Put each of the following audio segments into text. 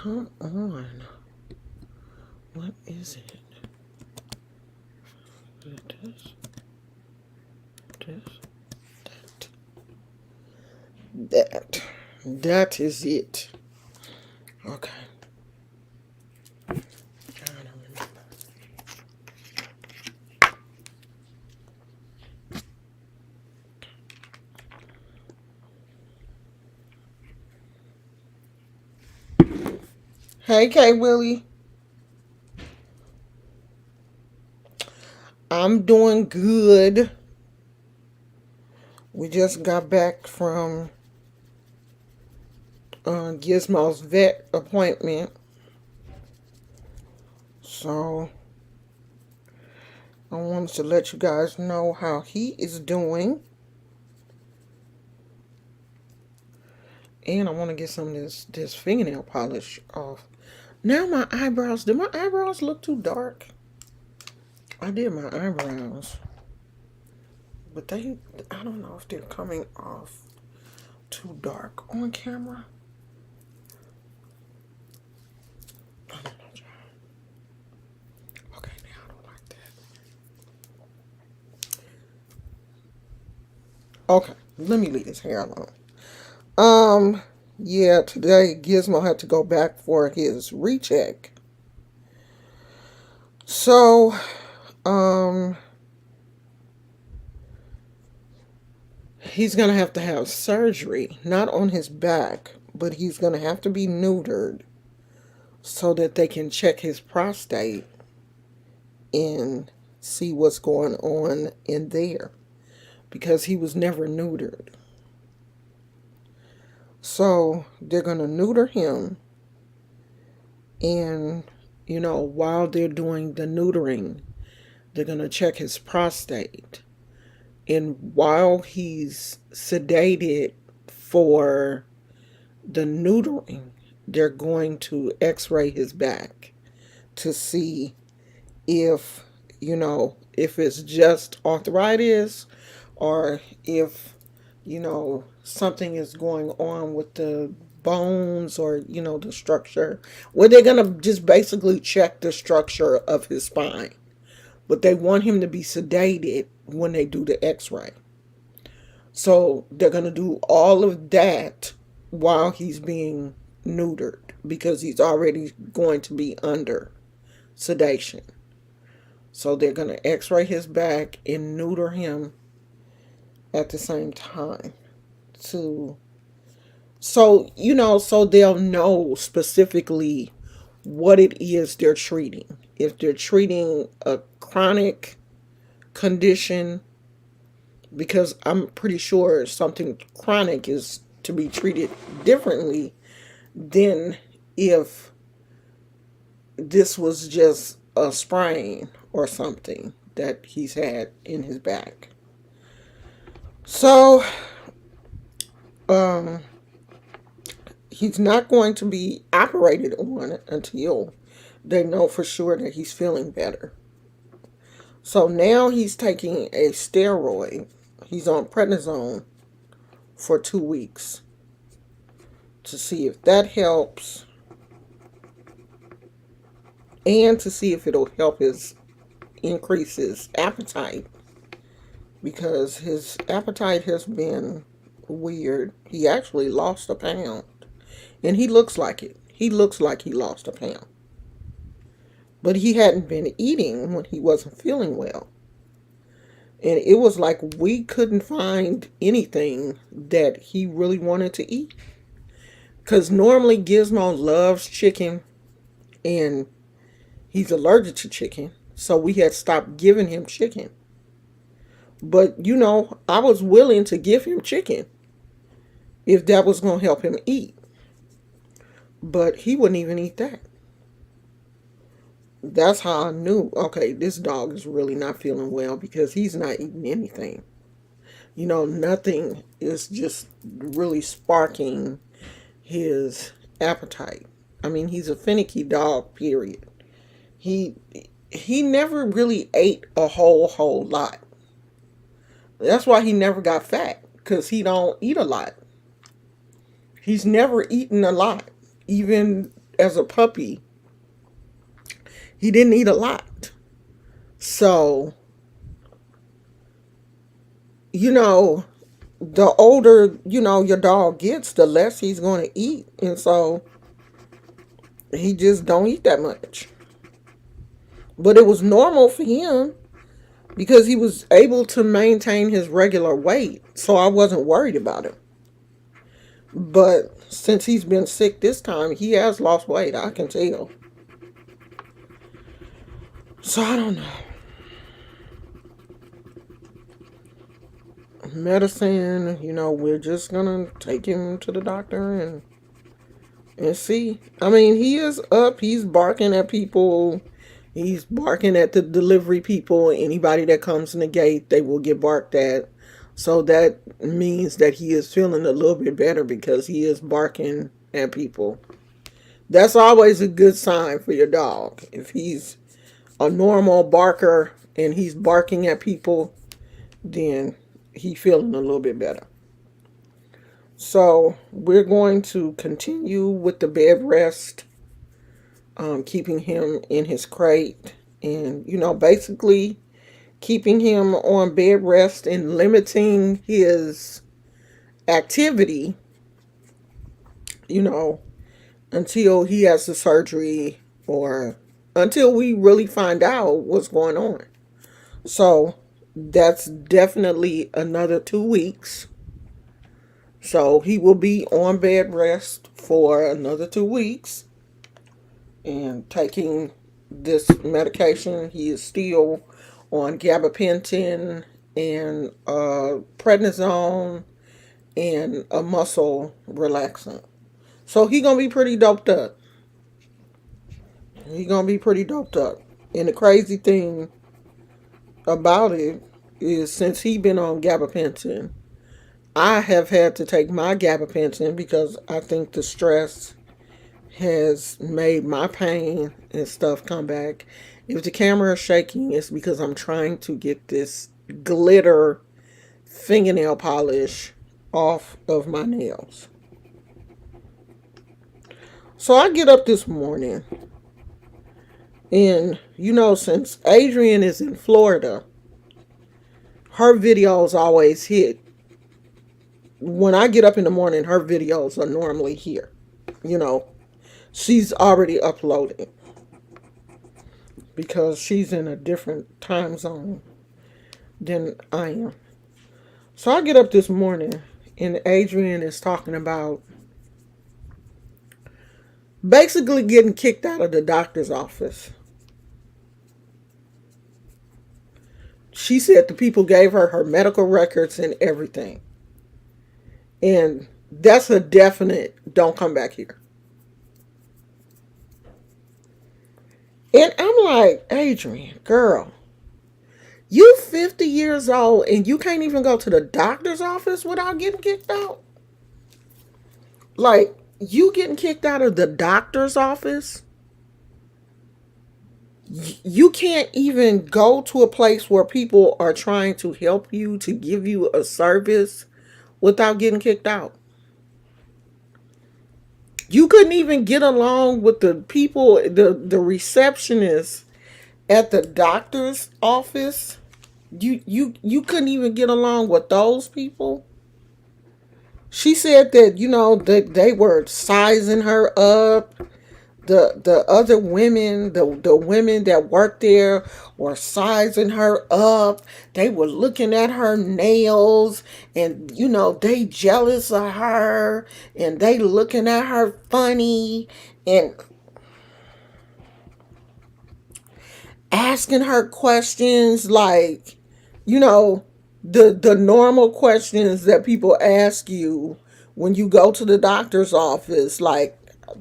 Come on. What is it? This, that. That is it. Okay. Trying to remember. Hey, K Willie. I'm doing good. We just got back from Gizmo's vet appointment. So I wanted to let you guys know how he is doing. And I want to get some of this fingernail polish off. Now my eyebrows, did my eyebrows look too dark? I did my eyebrows. But I don't know if they're coming off too dark on camera. I don't know, child. Okay, now I don't like that. Okay, let me leave this hair alone. Yeah, today Gizmo had to go back for his recheck. So, he's gonna have to have surgery, not on his back, but he's gonna have to be neutered so that they can check his prostate and see what's going on in there, because he was never neutered. So they're gonna neuter him, and while they're doing the neutering, they're gonna check his prostate. And while he's sedated for the neutering, they're going to x-ray his back to see if it's just arthritis, or if something is going on with the bones, or the structure. Well, they're gonna just basically check the structure of his spine, but they want him to be sedated when they do the x-ray. So they're going to do all of that while he's being neutered, because he's already going to be under sedation. So they're going to x-ray his back and neuter him at the same time. So they'll know specifically what it is they're treating. If they're treating a chronic condition, because I'm pretty sure something chronic is to be treated differently than if this was just a sprain or something that he's had in his back. So, he's not going to be operated on until they know for sure that he's feeling better. So now he's taking a steroid. He's on prednisone for 2 weeks to see if that helps, and to see if it'll help increase his appetite, because his appetite has been weird. He actually lost a pound, and he looks like it. He looks like he lost a pound. But he hadn't been eating when he wasn't feeling well. And it was like we couldn't find anything that he really wanted to eat. Because normally Gizmo loves chicken, and he's allergic to chicken. So we had stopped giving him chicken. But, I was willing to give him chicken if that was going to help him eat. But he wouldn't even eat that. That's how I knew, okay, this dog is really not feeling well, because he's not eating anything. Nothing is just really sparking his appetite. I mean, he's a finicky dog, period. He never really ate a whole lot. That's why he never got fat, because he don't eat a lot. He's never eaten a lot, even as a puppy, he didn't eat a lot. So, you know, the older, your dog gets, the less he's going to eat. And so he just don't eat that much. But it was normal for him because he was able to maintain his regular weight. So I wasn't worried about him. But since he's been sick this time, he has lost weight. I can tell. So I don't know. Medicine, we're just gonna take him to the doctor and see. I mean, he is up. He's barking at people. He's barking at the delivery people. Anybody that comes in the gate, they will get barked at. So that means that he is feeling a little bit better because he is barking at people. That's always a good sign for your dog. If he's a normal barker and he's barking at people, then he's feeling a little bit better. So we're going to continue with the bed rest, keeping him in his crate and, basically keeping him on bed rest and limiting his activity, you know, until he has the surgery or until we really find out what's going on. So that's definitely another 2 weeks. So he will be on bed rest for another 2 weeks and taking this medication. He is still on gabapentin and prednisone and a muscle relaxant. So he gonna be pretty doped up. He gonna be pretty doped up. And the crazy thing about it is since he been on gabapentin, I have had to take my gabapentin because I think the stress has made my pain and stuff come back. If the camera is shaking, it's because I'm trying to get this glitter fingernail polish off of my nails. So I get up this morning and, since Adrianne is in Florida, her videos always hit. When I get up in the morning, her videos are normally here. She's already uploaded because she's in a different time zone than I am. So I get up this morning and Adrianne is talking about basically getting kicked out of the doctor's office. She said the people gave her medical records and everything. And that's a definite don't come back here. And I'm like, Adrianne, girl, you 50 years old and you can't even go to the doctor's office without getting kicked out? Like, you getting kicked out of the doctor's office? You can't even go to a place where people are trying to help you, to give you a service without getting kicked out. You couldn't even get along with the people, the receptionists at the doctor's office. You couldn't even get along with those people. She said that, that they were sizing her up. The other women, the women that worked there were sizing her up. They were looking at her nails and, they jealous of her and they looking at her funny and asking her questions like, the normal questions that people ask you when you go to the doctor's office, like,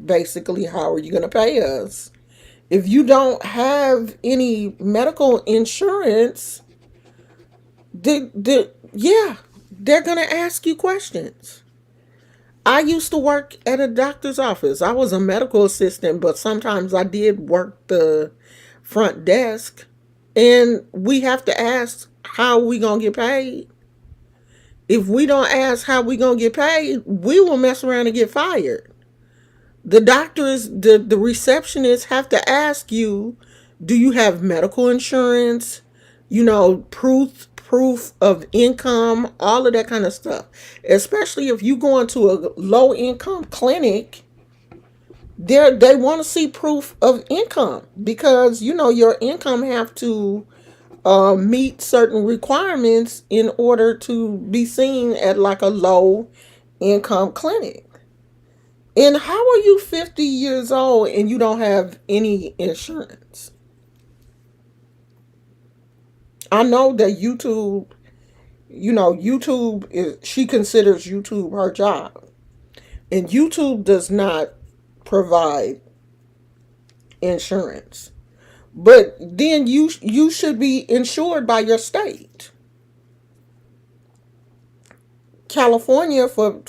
basically, how are you going to pay us? If you don't have any medical insurance, yeah, they're going to ask you questions. I used to work at a doctor's office. I was a medical assistant, but sometimes I did work the front desk. And we have to ask how we going to get paid. If we don't ask how we going to get paid, we will mess around and get fired. The doctors, the receptionists have to ask you, do you have medical insurance? Proof of income, all of that kind of stuff. Especially if you go into a low income clinic, they want to see proof of income because your income have to meet certain requirements in order to be seen at like a low income clinic. And how are you 50 years old and you don't have any insurance? I know that YouTube is, she considers YouTube her job. And YouTube does not provide insurance. But then you should be insured by your state. California for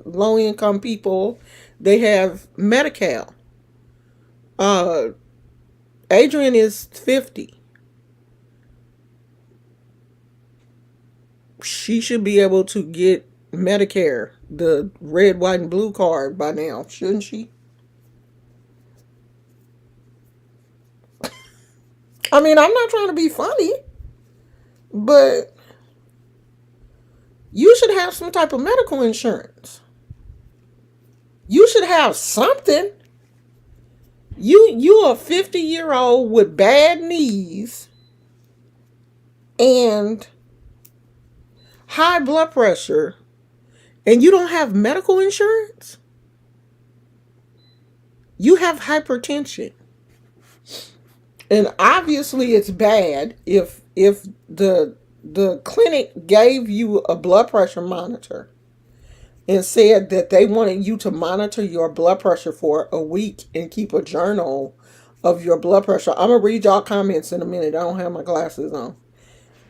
low income people, they have Medi-Cal. Uh, Adrian is 50. She should be able to get Medicare, the red, white, and blue card by now, shouldn't she? I mean, I'm not trying to be funny, but you should have some type of medical insurance. You should have something. You a 50-year-old with bad knees and high blood pressure, and you don't have medical insurance? You have hypertension. And obviously it's bad if the clinic gave you a blood pressure monitor and said that they wanted you to monitor your blood pressure for a week and keep a journal of your blood pressure. I'm going to read y'all comments in a minute. I don't have my glasses on.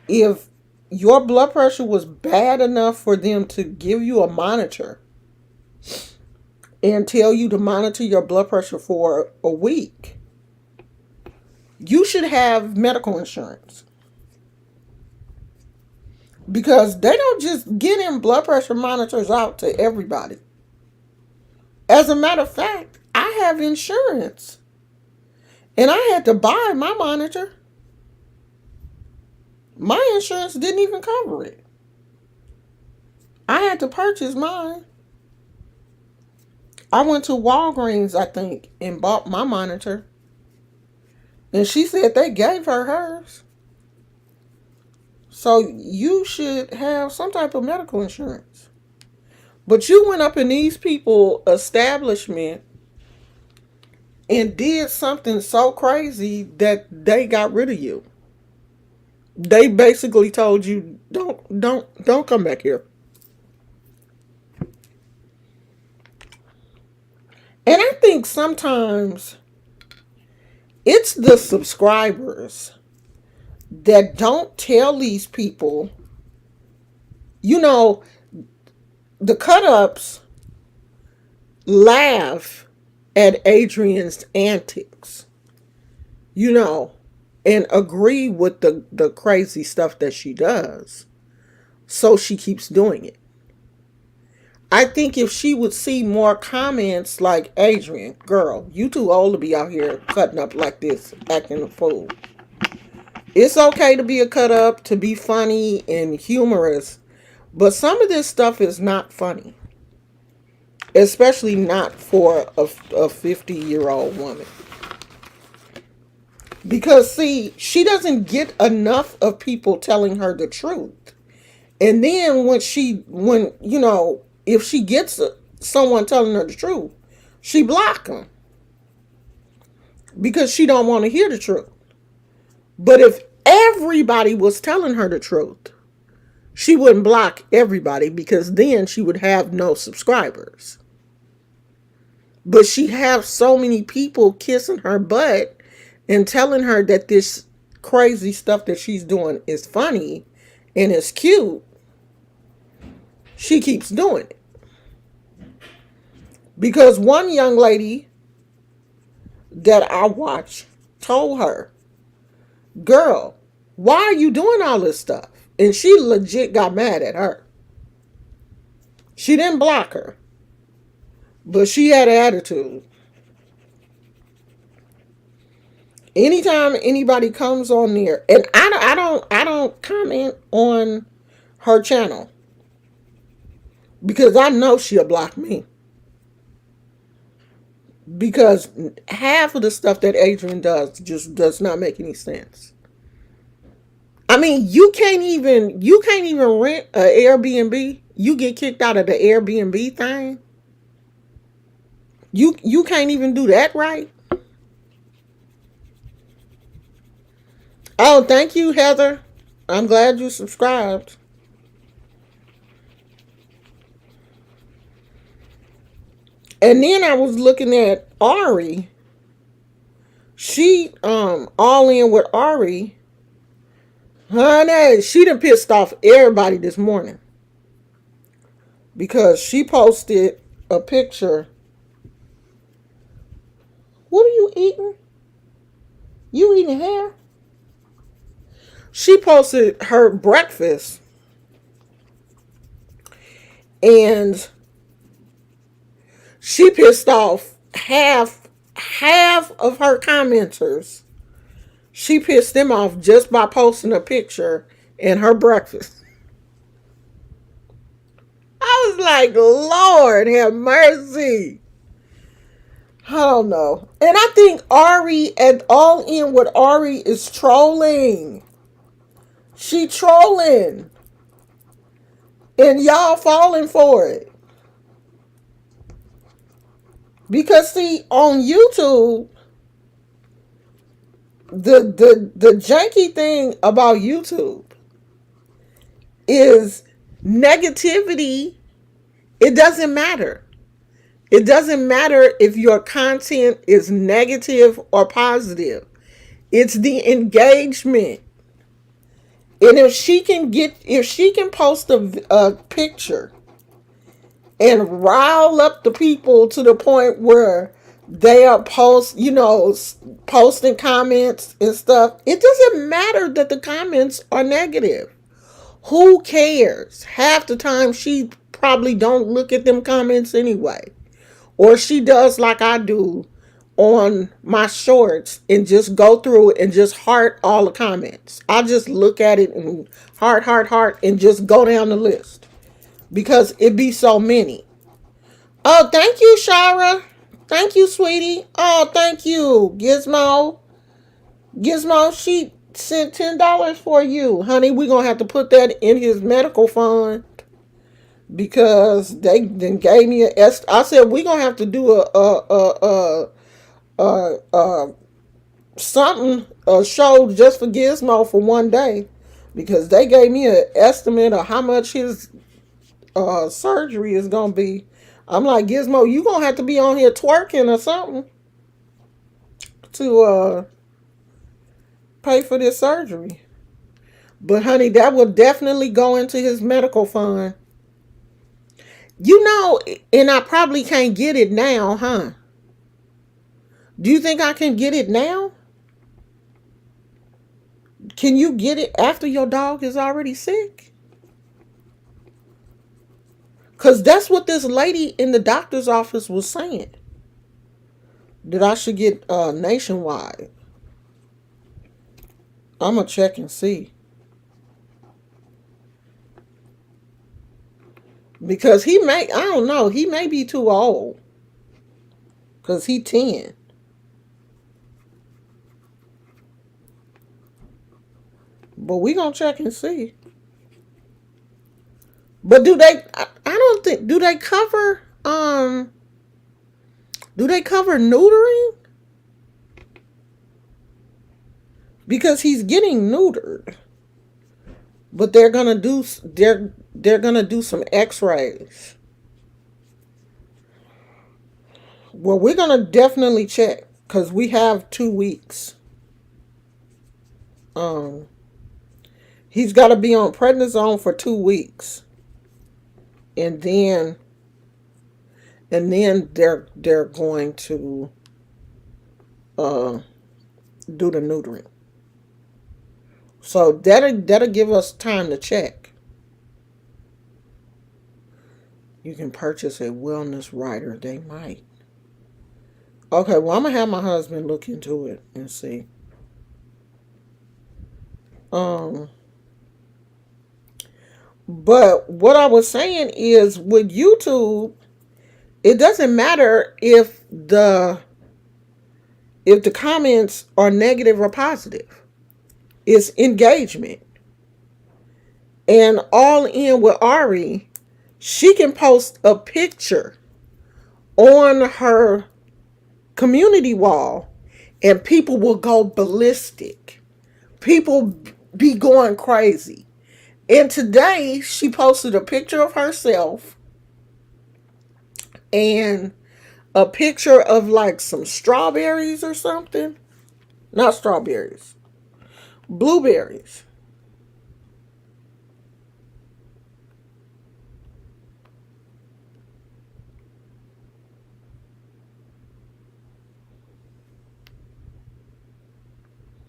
If your blood pressure was bad enough for them to give you a monitor and tell you to monitor your blood pressure for a week, you should have medical insurance. Because they don't just get in blood pressure monitors out to everybody. As a matter of fact, I have insurance. And I had to buy my monitor. My insurance didn't even cover it. I had to purchase mine. I went to Walgreens, I think, and bought my monitor. And she said they gave her hers. So you should have some type of medical insurance. But you went up in these people establishment and did something so crazy that they got rid of you. They basically told you don't come back here. And I think sometimes it's the subscribers that don't tell these people, you know, the cut-ups laugh at Adrian's antics, and agree with the crazy stuff that she does. So she keeps doing it. I think if she would see more comments like, Adrian, girl, you too old to be out here cutting up like this, acting a fool. It's okay to be a cut up, to be funny and humorous, but some of this stuff is not funny. Especially not for a 50-year-old woman. Because, see, she doesn't get enough of people telling her the truth. And then if she gets someone telling her the truth, she block them. Because she don't want to hear the truth. But if everybody was telling her the truth, she wouldn't block everybody because then she would have no subscribers. But she has so many people kissing her butt and telling her that this crazy stuff that she's doing is funny and is cute. She keeps doing it. Because one young lady that I watch told her, girl, why are you doing all this stuff? And she legit got mad at her. She didn't block her. But she had an attitude. Anytime anybody comes on there, and I don't comment on her channel because I know she'll block me. Because half of the stuff that Adrian does just does not make any sense. I mean, you can't even rent an Airbnb. You get kicked out of the Airbnb thing. You can't even do that, right? Oh, thank you, Heather. I'm glad you subscribed. And then I was looking at Ari. She all in with Ari. Honey, she done pissed off everybody this morning because she posted a picture. What are you eating? You eating hair? She posted her breakfast and she pissed off half of her commenters. She pissed them off just by posting a picture and her breakfast. I was like, Lord have mercy. I don't know. And I think Ari at all in with Ari is trolling. She trolling. And y'all falling for it. Because see, on YouTube, the janky thing about YouTube is negativity. It doesn't matter. It doesn't matter if your content is negative or positive. It's the engagement. And if she can post a picture and rile up the people to the point where they are posting comments and stuff, it doesn't matter that the comments are negative. Who cares? Half the time she probably don't look at them comments anyway. Or she does like I do on my shorts and just go through it and just heart all the comments. I just look at it and heart, and just go down the list because it be so many. Oh, thank you, Shara. Thank you, sweetie. Oh, thank you, Gizmo. Gizmo, she sent $10 for you, honey. We're gonna have to put that in his medical fund because they then gave me I said we're gonna have to do a something a show just for Gizmo for one day because they gave me an estimate of how much his surgery is gonna be. I'm like, Gizmo, you gonna have to be on here twerking or something to pay for this surgery. But honey, that will definitely go into his medical fund. And I probably can't get it now, huh? Do you think I can get it now? Can you get it after your dog is already sick? Because that's what this lady in the doctor's office was saying. That I should get nationwide. I'm going to check and see. Because I don't know, he may be too old. Because he 10. But we going to check and see. But I don't think, do they cover neutering? Because he's getting neutered. But they're gonna do some X-rays. Well, we're gonna definitely check because we have 2 weeks. He's got to be on prednisone for 2 weeks, and then they're going to do the neutering. So that'll give us time to check. You can purchase a wellness rider. They might. Okay, well, I'm going to have my husband look into it and see. Um, but what I was saying is with YouTube, it doesn't matter if the comments are negative or positive. It's engagement. And all in with Ari, she can post a picture on her community wall and people will go ballistic. People be going crazy. And today she posted a picture of herself and a picture of like some strawberries or something. Not strawberries, blueberries.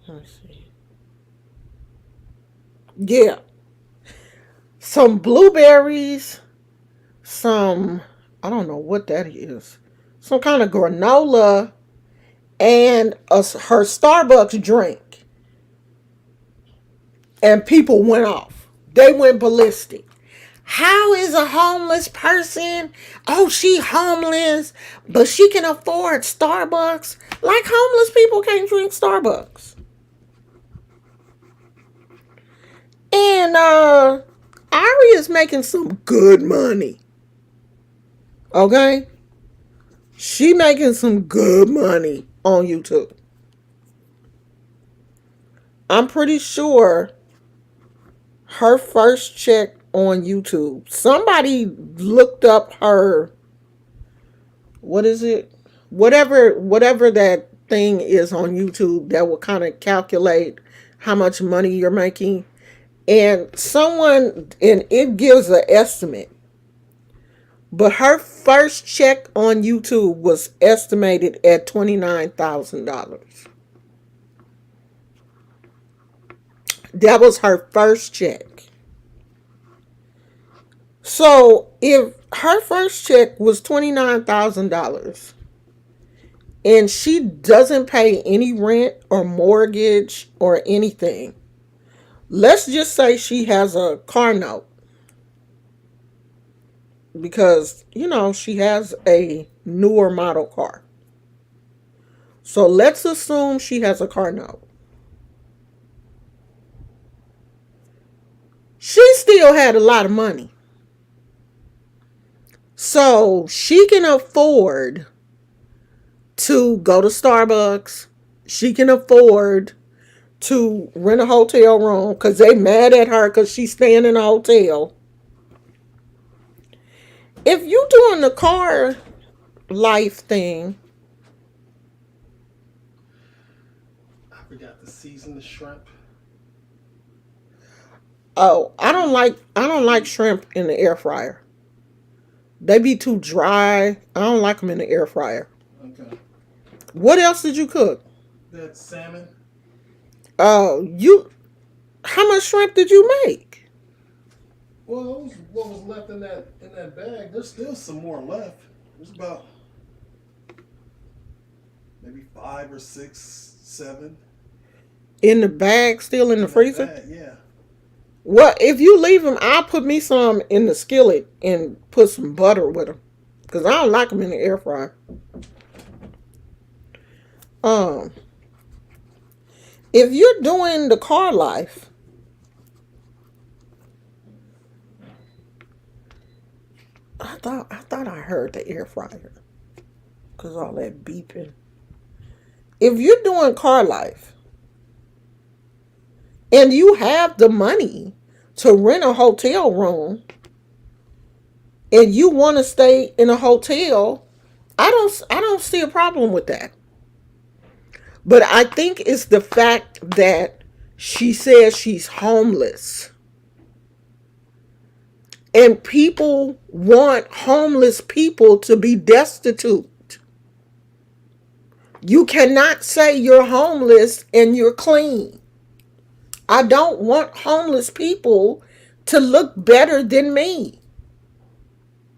Let me see. Yeah, some blueberries, some, I don't know what that is. Some kind of granola and her Starbucks drink. And people went off. They went ballistic. How is a homeless person? Oh, she homeless, but she can afford Starbucks. Like homeless people can't drink Starbucks. And Ari is making some good money. Okay? She making some good money on YouTube. I'm pretty sure her first check on YouTube, somebody looked up her, what is it? Whatever that thing is on YouTube that will kind of calculate how much money you're making. And it gives an estimate. But her first check on YouTube was estimated at $29,000. That was her first check. So if her first check was $29,000 and she doesn't pay any rent or mortgage or anything, let's just say she has a car note because, she has a newer model car. So let's assume she has a car note. She still had a lot of money. So she can afford to go to Starbucks. She can afford to rent a hotel room because they mad at her because she's staying in a hotel. If you doing the car life thing. I forgot to season the shrimp. Oh, I don't like shrimp in the air fryer. They be too dry. I don't like them in the air fryer. Okay. What else did you cook? That salmon. Oh, how much shrimp did you make? Well, that was what was left in that bag. There's still some more left. There's about maybe 5 or 6, 7 In the bag, still in the in that freezer? bag. Yeah. Well, if you leave them, I'll put me some in the skillet and put some butter with them. Because I don't like them in the air fryer. Um, if you're doing the car life, I thought I heard the air fryer. Because all that beeping. If you're doing car life and you have the money to rent a hotel room and you want to stay in a hotel, I don't see a problem with that. But I think it's the fact that she says she's homeless. And people want homeless people to be destitute. You cannot say you're homeless and you're clean. I don't want homeless people to look better than me.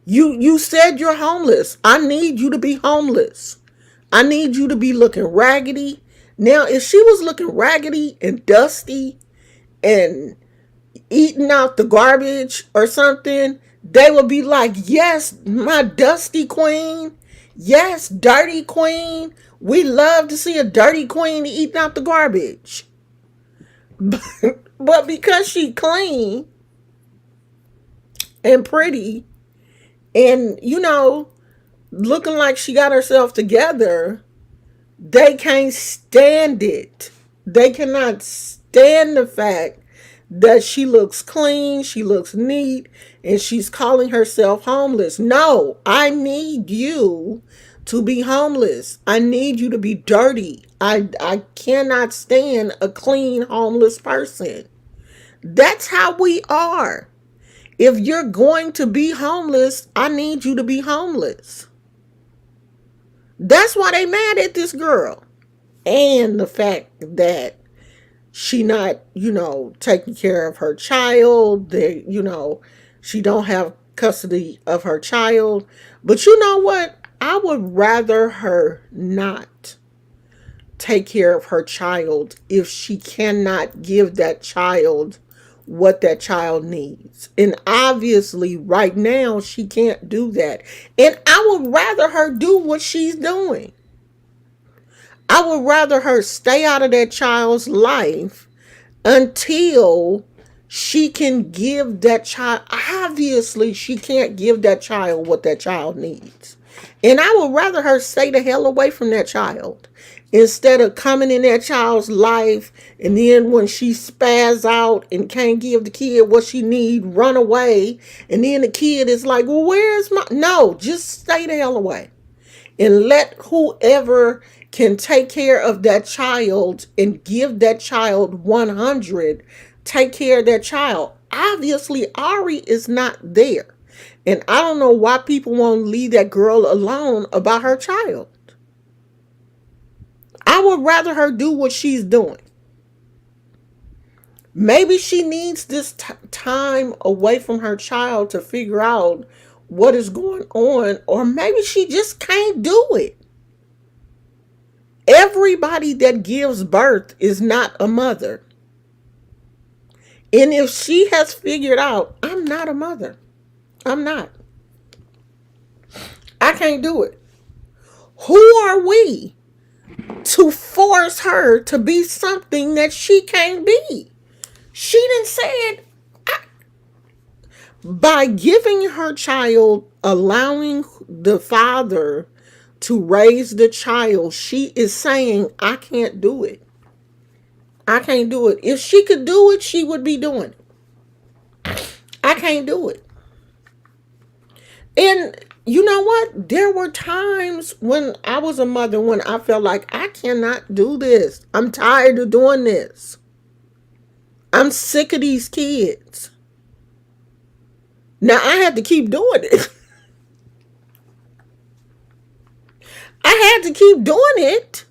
You said you're homeless. I need you to be homeless. I need you to be looking raggedy. Now, if she was looking raggedy and dusty and eating out the garbage or something, they would be like, yes, my dusty queen. Yes, dirty queen. We love to see a dirty queen eating out the garbage. But because she clean and pretty and, looking like she got herself together, they can't stand it. They cannot stand the fact that she looks clean, she looks neat, and she's calling herself homeless. No, I need you to be homeless. I need you to be dirty. I cannot stand a clean homeless person. That's how we are. If you're going to be homeless, I need you to be homeless. That's why they mad at this girl. And the fact that she not, taking care of her child, she don't have custody of her child. But you know what? I would rather her not take care of her child if she cannot give that child what that child needs. And obviously right now she can't do that. And I would rather her do what she's doing. I would rather her stay out of that child's life until she can give that child. Obviously, she can't give that child what that child needs. And I would rather her stay the hell away from that child instead of coming in that child's life and then when she spaz out and can't give the kid what she need, run away. And then the kid is like, well, where's my... No, just stay the hell away and let whoever can take care of that child and give that child 100 take care of that child. Obviously Ari is not there, and I don't know why people won't leave that girl alone about her child. I would rather her do what she's doing. Maybe she needs this time away from her child to figure out what is going on, or maybe she just can't do it. Everybody that gives birth is not a mother. And if she has figured out, I'm not a mother, I'm not, I can't do it. Who are we to force her to be something that she can't be? She done said, by giving her child, allowing the father to raise the child, she is saying, I can't do it. I can't do it. If she could do it, she would be doing it. I can't do it. And you know what? There were times when I was a mother when I felt like I cannot do this. I'm tired of doing this. I'm sick of these kids. Now I had to keep doing it. I had to keep doing it.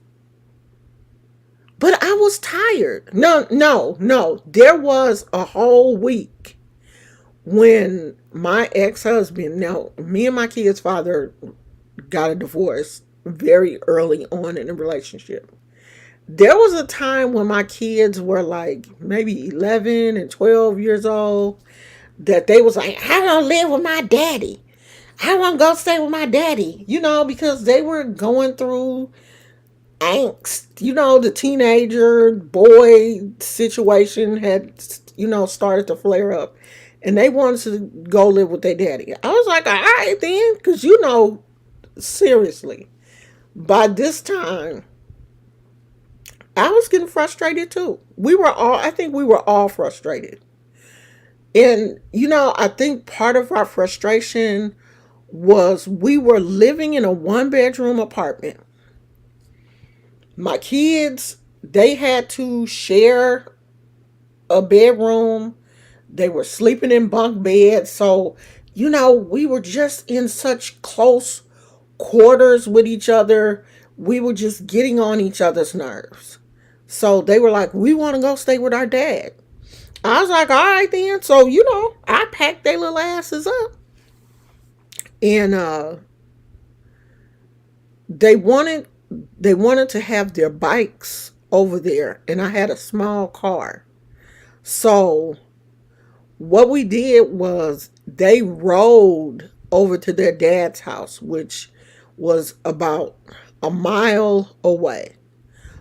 But I was tired. No, no, no. There was a whole week when my ex-husband, now me and my kid's father got a divorce very early on in the relationship. There was a time when my kids were like maybe 11 and 12 years old that they was like, I don't live with my daddy. I want to go stay with my daddy, because they were going through angst. The teenager boy situation had, started to flare up. And they wanted to go live with their daddy. I was like, all right then. Because, seriously, by this time, I was getting frustrated too. I think we were all frustrated. And, I think part of our frustration was we were living in a 1-bedroom apartment. My kids, they had to share a bedroom. They were sleeping in bunk beds. So, we were just in such close quarters with each other. We were just getting on each other's nerves. So they were like, we want to go stay with our dad. I was like, all right then. So, I packed their little asses up. And they wanted they wanted to have their bikes over there, and I had a small car. So what we did was they rode over to their dad's house, which was about a mile away.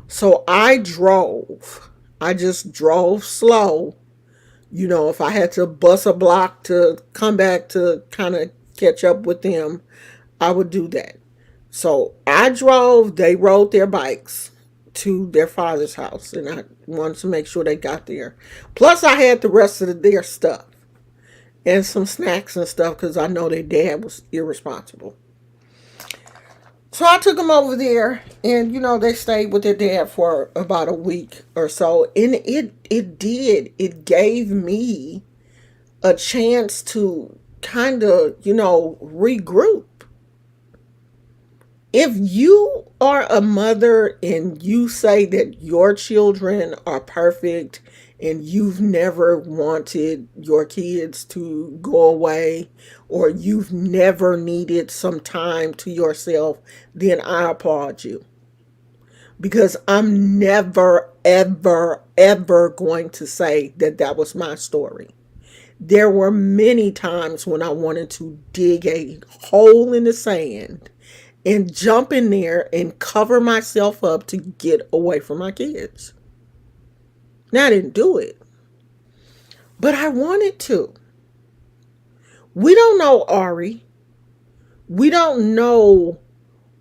So I drove. I just drove slow. If I had to bus a block to come back to kind of catch up with them, I would do that. So I drove, they rode their bikes to their father's house, and I wanted to make sure they got there. Plus, I had the rest of their stuff and some snacks and stuff because I know their dad was irresponsible. So I took them over there, and they stayed with their dad for about a week or so, and it gave me a chance to kind of regroup. If you are a mother and you say that your children are perfect and you've never wanted your kids to go away, or you've never needed some time to yourself, then I applaud you. Because I'm never, ever, ever going to say that that was my story. There were many times when I wanted to dig a hole in the sand and jump in there and cover myself up to get away from my kids. Now, I didn't do it, but I wanted to. We don't know Ari. We don't know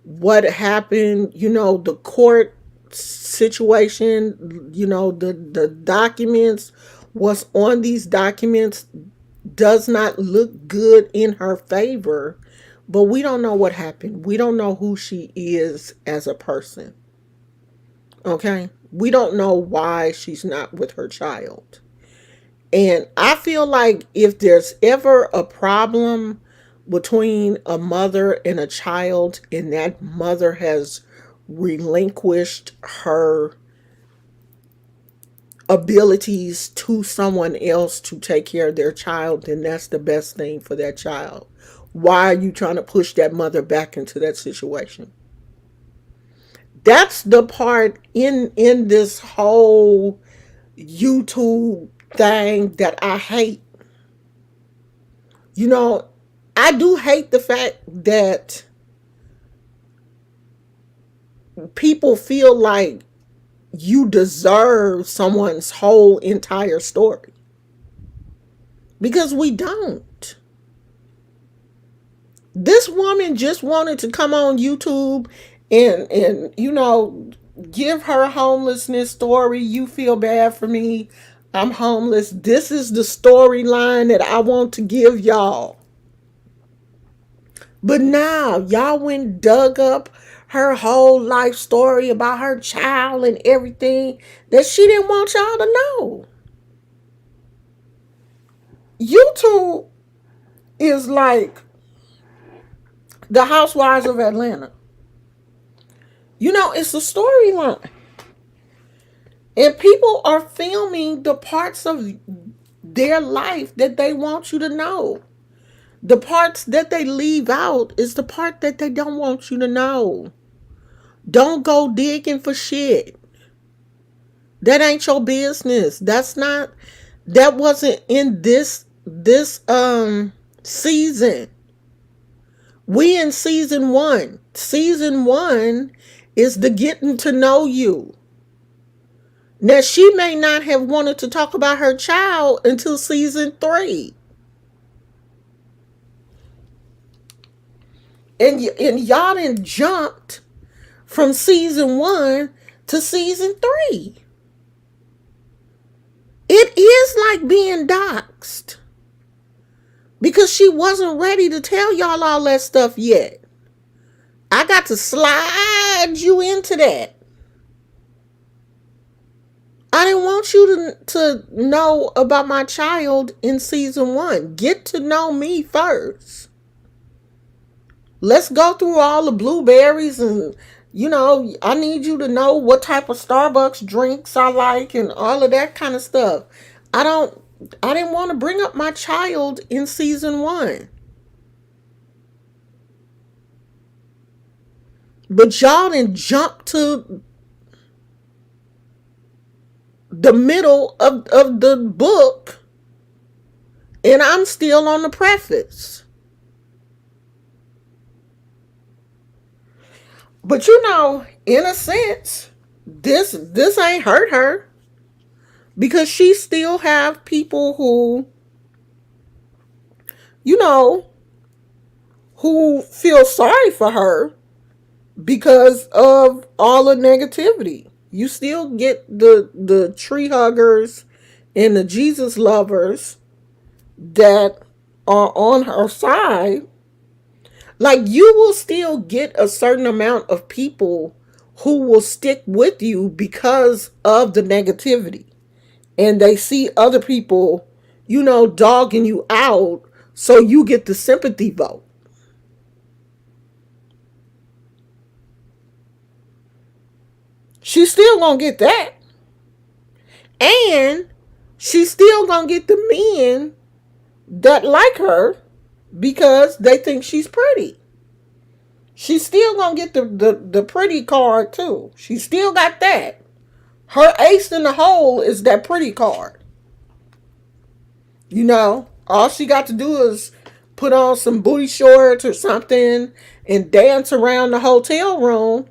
what happened, the court situation, the documents, what's on these documents does not look good in her favor, but we don't know what happened. We don't know who she is as a person. Okay? We don't know why she's not with her child. And I feel like if there's ever a problem between a mother and a child, and that mother has relinquished her abilities to someone else to take care of their child, then that's the best thing for that child. Why are you trying to push that mother back into that situation? That's the part in this whole YouTube thing that I hate. You know, I do hate the fact that people feel like you deserve someone's whole entire story, because we don't. This woman just wanted to come on YouTube and give her homelessness story. You feel bad for me. I'm homeless. This is the storyline that I want to give y'all. But now y'all went and dug up her whole life story about her child and everything that she didn't want y'all to know. YouTube is like the Housewives of Atlanta. It's a storyline. And people are filming the parts of their life that they want you to know. The parts that they leave out is the part that they don't want you to know. Don't go digging for shit. That ain't your business. That wasn't in this season. We in season 1. Season 1 is the getting to know you. Now, she may not have wanted to talk about her child until season 3. And y'all done jumped from season 1 to season 3. It is like being doxxed, because she wasn't ready to tell y'all all that stuff yet. I got to slide you into that. I didn't want you to know about my child in season 1. Get to know me first. Let's go through all the blueberries, and I need you to know what type of Starbucks drinks I like and all of that kind of stuff. I didn't want to bring up my child in season 1. But y'all didn't jump to the middle of the book, and I'm still on the preface. But in a sense, this ain't hurt her because she still have people who, you know, who feel sorry for her because of all the negativity. You still get the tree huggers and the Jesus lovers that are on her side. Like, you will still get a certain amount of people who will stick with you because of the negativity. And they see other people, dogging you out, so you get the sympathy vote. She's still gonna get that. And she's still gonna get the men that like her because they think she's pretty. She's still gonna get the pretty card too. She still got that. Her ace in the hole is that pretty card. All she got to do is put on some booty shorts or something and dance around the hotel room,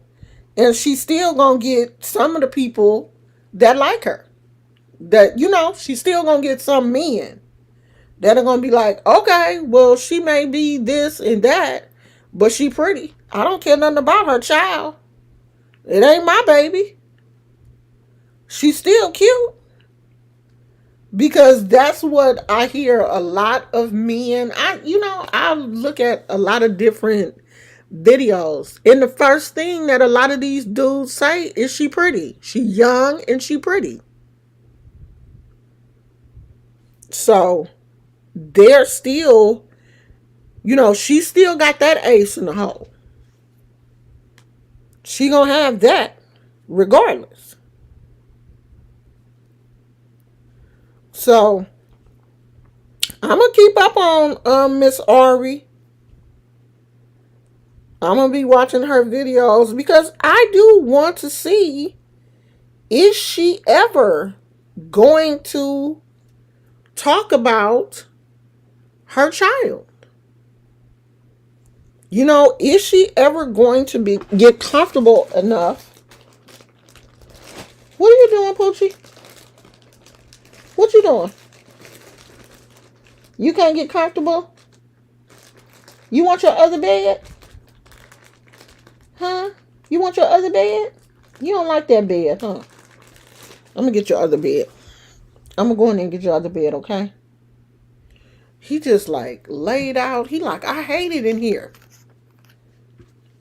and she's still gonna get some of the people that like her. That she's still gonna get some men that are gonna be like, okay, well, she may be this and that, but she pretty. I don't care nothing about her child. It ain't my baby. She's still cute. Because that's what I hear a lot of men. I look at a lot of different videos, and the first thing that a lot of these dudes say is she pretty. She young and she pretty. So they're still, she still got that ace in the hole. She gonna have that regardless. So I'm gonna keep up on Miss Ari. I'm gonna be watching her videos because I do want to see, is she ever going to talk about her child? Is she ever going to get comfortable enough? What are you doing, Poochie? What you doing? You can't get comfortable? You want your other bed? Huh? You want your other bed? You don't like that bed, huh? I'm gonna get your other bed. I'm gonna go in there and get your other bed, okay? He just like laid out. He like, I hate it in here.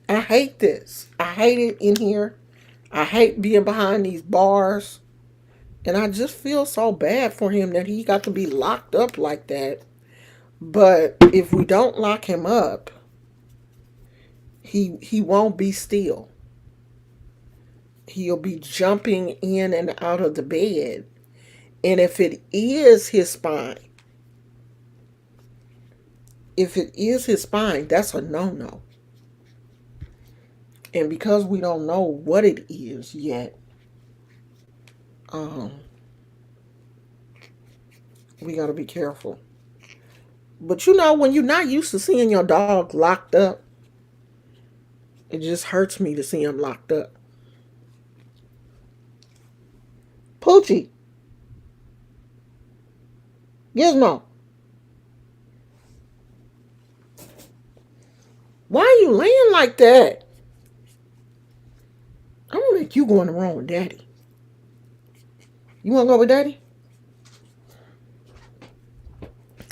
I hate this. I hate it in here. I hate being behind these bars. And I just feel so bad for him that he got to be locked up like that. But if we don't lock him up, he won't be still. He'll be jumping in and out of the bed. And if it is his spine, that's a no-no. And because we don't know what it is yet, um, we got to be careful. But when you're not used to seeing your dog locked up, it just hurts me to see him locked up. Poochie, Gizmo, why are you laying like that? I'm gonna make you go in the room with Daddy. You wanna go with Daddy?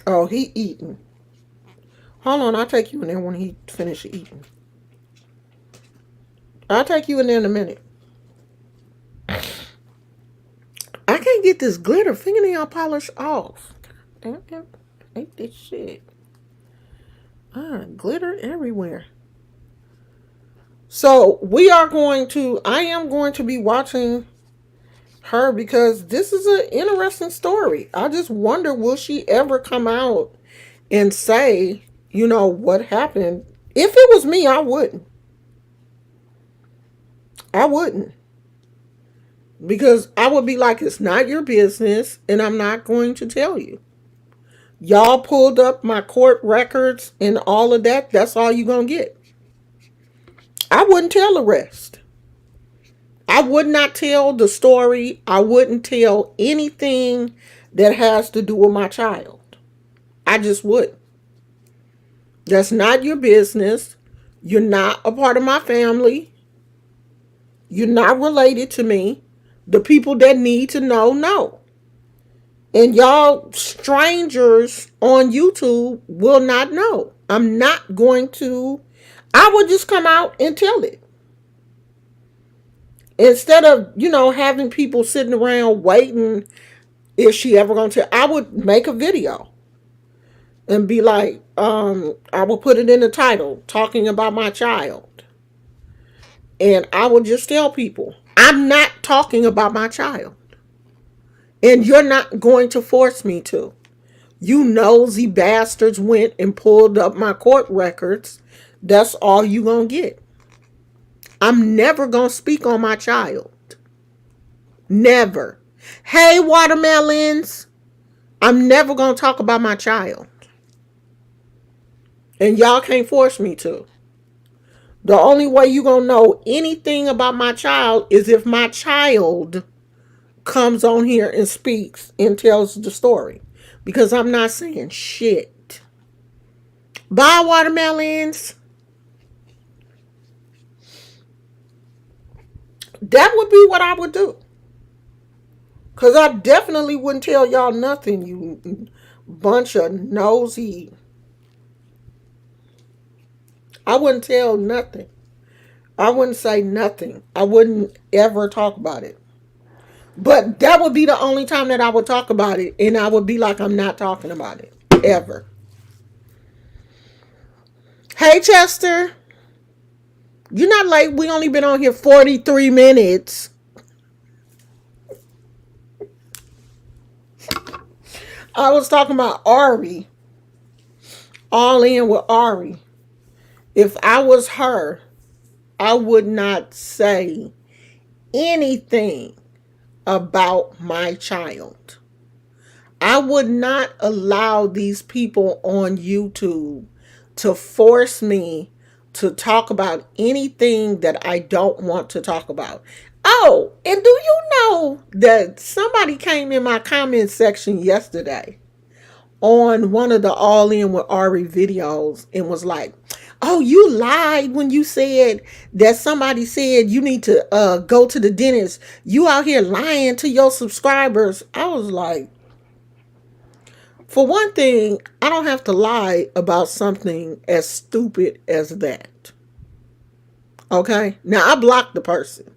Oh, he eating. Hold on, I'll take you in there when he finishes eating. I'll take you in there in a minute. I can't get this glitter fingernail polish off. Damn it. I hate this shit. Glitter everywhere. So I am going to be watching her because this is an interesting story. I just wonder, will she ever come out and say, what happened? If it was me, I wouldn't. I wouldn't. Because I would be like, it's not your business, and I'm not going to tell you. Y'all pulled up my court records and all of that. That's all you're going to get. I wouldn't tell the rest. I would not tell the story. I wouldn't tell anything that has to do with my child. I just would. That's not your business. You're not a part of my family. You're not related to me. The people that need to know. And y'all strangers on YouTube will not know. I'm not going to. I would just come out and tell it. Instead of, having people sitting around waiting, is she ever going to tell? I would make a video and be like, I will put it in the title, talking about my child. And I will just tell people, I'm not talking about my child. And you're not going to force me to. You nosy bastards went and pulled up my court records. That's all you gonna get. I'm never gonna speak on my child. Never. Hey, watermelons. I'm never gonna talk about my child. And y'all can't force me to. The only way you gonna know anything about my child is if my child comes on here and speaks and tells the story. Because I'm not saying shit. Bye, watermelons. That would be what I would do. Because I definitely wouldn't tell y'all nothing, you bunch of nosy. I wouldn't tell nothing. I wouldn't say nothing. I wouldn't ever talk about it. But that would be the only time that I would talk about it. And I would be like, I'm not talking about it. Ever. Hey, Chester. You're not late. We only been on here 43 minutes. I was talking about Ari. All in with Ari. If I was her, I would not say anything about my child. I would not allow these people on YouTube to force me to talk about anything that I don't want to talk about. Oh, and do you know that somebody came in my comment section yesterday on one of the All In with Ari videos and was like, oh, you lied when you said that somebody said you need to go to the dentist. You out here lying to your subscribers. I was like, for one thing, I don't have to lie about something as stupid as that. Okay? Now, I blocked the person.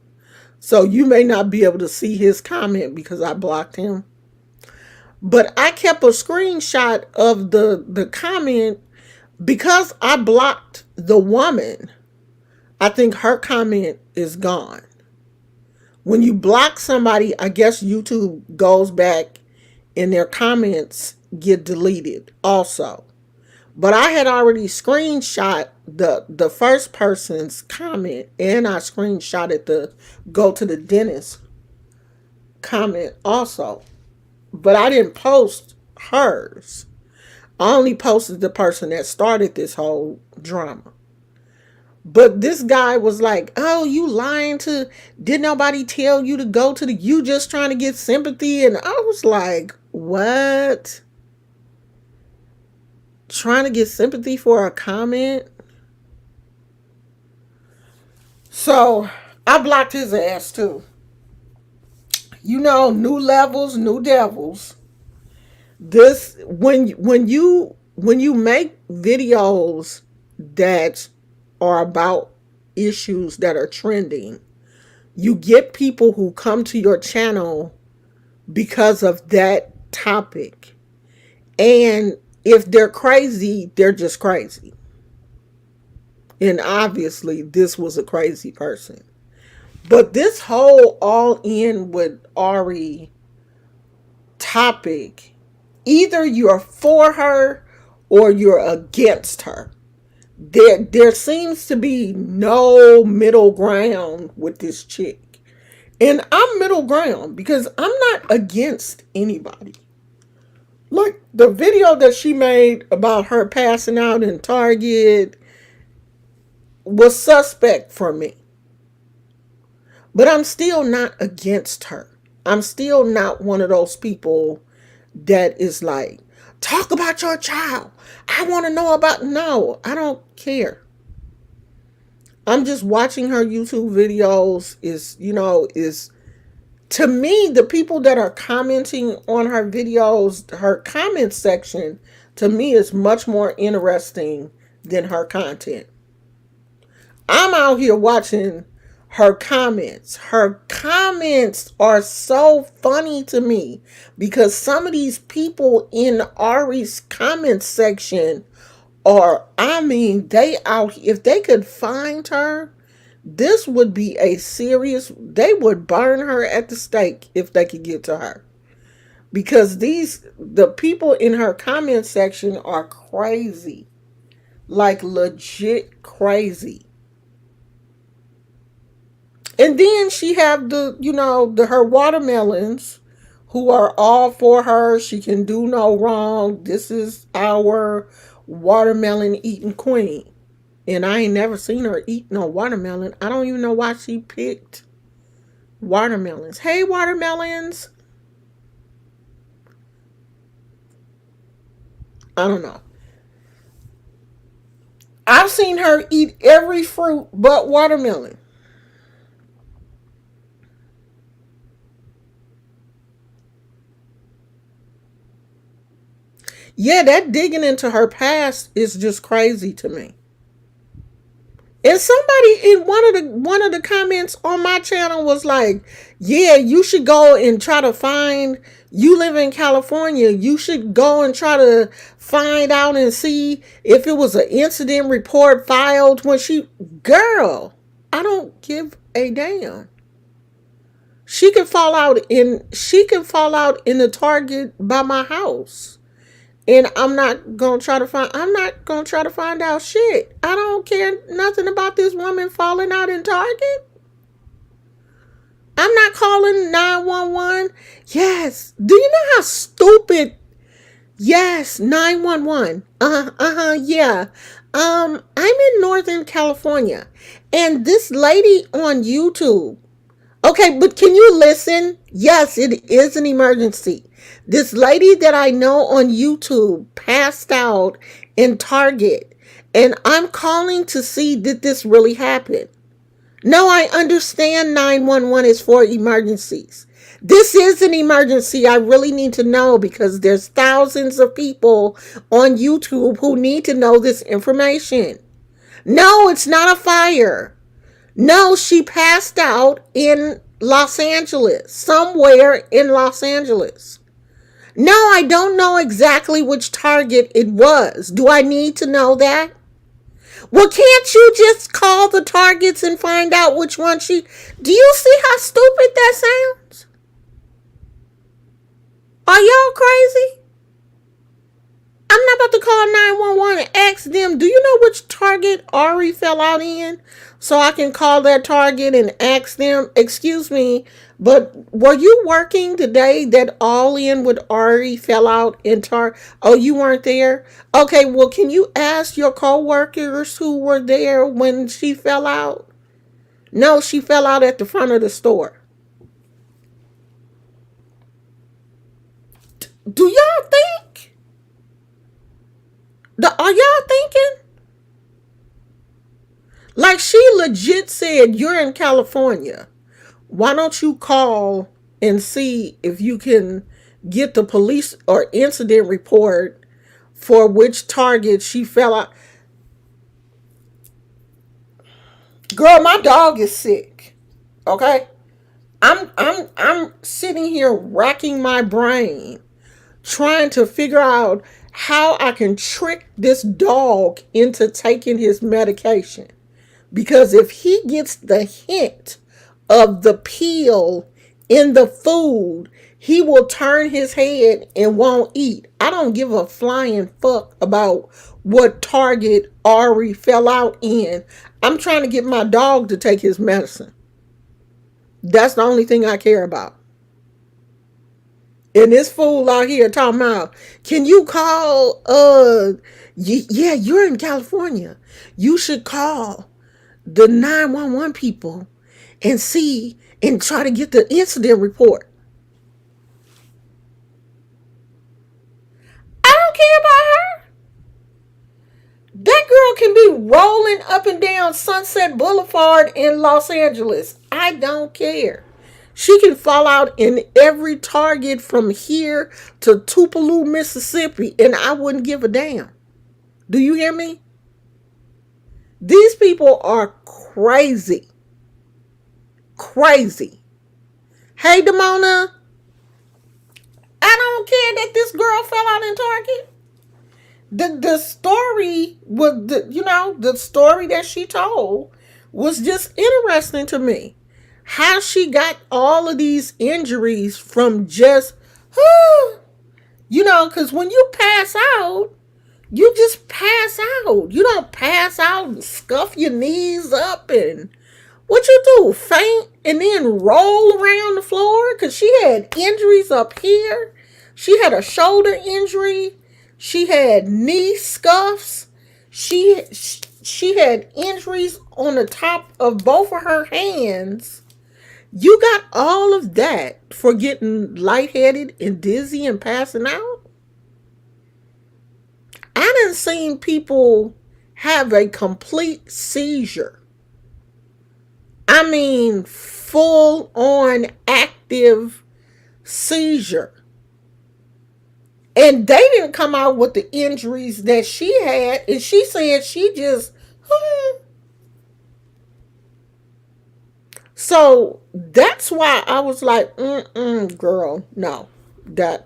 So you may not be able to see his comment because I blocked him. But I kept a screenshot of the comment because I blocked the woman. I think her comment is gone. When you block somebody, I guess YouTube goes back and their comments get deleted also. But I had already screenshot the first person's comment, and I screenshotted the go to the dentist comment also. But I didn't post hers. I only posted the person that started this whole drama. But this guy was like, oh, you lying to, did nobody tell you to go to you just trying to get sympathy? And I was like, what? Trying to get sympathy for a comment? So I blocked his ass too. New levels, new devils. This when you make videos that are about issues that are trending, you get people who come to your channel because of that topic. And if they're crazy, they're just crazy. And obviously, this was a crazy person. But this whole all in with Ari topic, either you're for her or you're against her. There seems to be no middle ground with this chick. And I'm middle ground because I'm not against anybody. Like the video that she made about her passing out in Target was suspect for me. But I'm still not against her. I'm still not one of those people that is like, talk about your child. I want to know about. No, I don't care. I'm just watching her YouTube videos. Is to me, the people that are commenting on her videos, her comment section, to me is much more interesting than her content. I'm out here watching her comments. Her comments are so funny to me because some of these people in Ari's comment section are, I mean, they out, if they could find her, this would be a serious, they would burn her at the stake if they could get to her. Because the people in her comment section are crazy. Like legit crazy. And then she have her watermelons who are all for her. She can do no wrong. This is our watermelon eating queen. And I ain't never seen her eat no watermelon. I don't even know why she picked watermelons. Hey, watermelons. I don't know. I've seen her eat every fruit but watermelon. Yeah, that digging into her past is just crazy to me. And somebody in one of the comments on my channel was like, "Yeah, you should go and try to find. You live in California. You should go and try to find out and see if it was an incident report filed when she." Girl, I don't give a damn. She can fall out in the Target by my house. And I'm not gonna try to find out shit. I don't care nothing about this woman falling out in Target. I'm not calling 911. Yes. Do you know how stupid? Yes, 911. Yeah. I'm in Northern California. And this lady on YouTube. Okay, but can you listen? Yes, it is an emergency. This lady that I know on YouTube passed out in Target, and I'm calling to see did this really happen. No, I understand 911 is for emergencies. This is an emergency. I really need to know because there's thousands of people on YouTube who need to know this information. No, it's not a fire. No, she passed out in Los Angeles, somewhere in Los Angeles. No, I don't know exactly which Target it was. Do I need to know that? Well, can't you just call the Targets and find out which one she... Do you see how stupid that sounds? Are y'all crazy? I'm not about to call 911 and ask them, do you know which Target Ari fell out in? So I can call that Target and ask them, excuse me, but were you working the day that All In with Ari fell out in Target? Oh, you weren't there? Okay, well, can you ask your co-workers who were there when she fell out? No, she fell out at the front of the store. Do y'all think? Are y'all thinking? Like she legit said, you're in California. Why don't you call and see if you can get the police or incident report for which Target she fell out? Girl, my dog is sick. Okay? I'm sitting here racking my brain trying to figure out how I can trick this dog into taking his medication. Because if he gets the hint of the peel in the food, He will turn his head and won't eat. I don't give a flying fuck about what Target Ari fell out in. I'm trying to get my dog to take his medicine. That's the only thing I care about. And this fool out here talking about, can you call, yeah, you're in California. You should call the 911 people and see and try to get the incident report. I don't care about her. That girl can be rolling up and down Sunset Boulevard in Los Angeles. I don't care. She can fall out in every Target from here to Tupelo, Mississippi, and I wouldn't give a damn. Do you hear me? These people are crazy. Crazy. Hey, Demona, I don't care that this girl fell out in Target. The story was the story that she told was just interesting to me. How she got all of these injuries from just because when you pass out, you just pass out. You don't pass out and scuff your knees up and what you do, faint and then roll around the floor? Because she had injuries up here. She had a shoulder injury. She had knee scuffs. She had injuries on the top of both of her hands. You got all of that for getting lightheaded and dizzy and passing out? I done seen people have a complete seizure. I mean, full on active seizure. And they didn't come out with the injuries that she had. And she said she just. So that's why I was like, girl, no. Them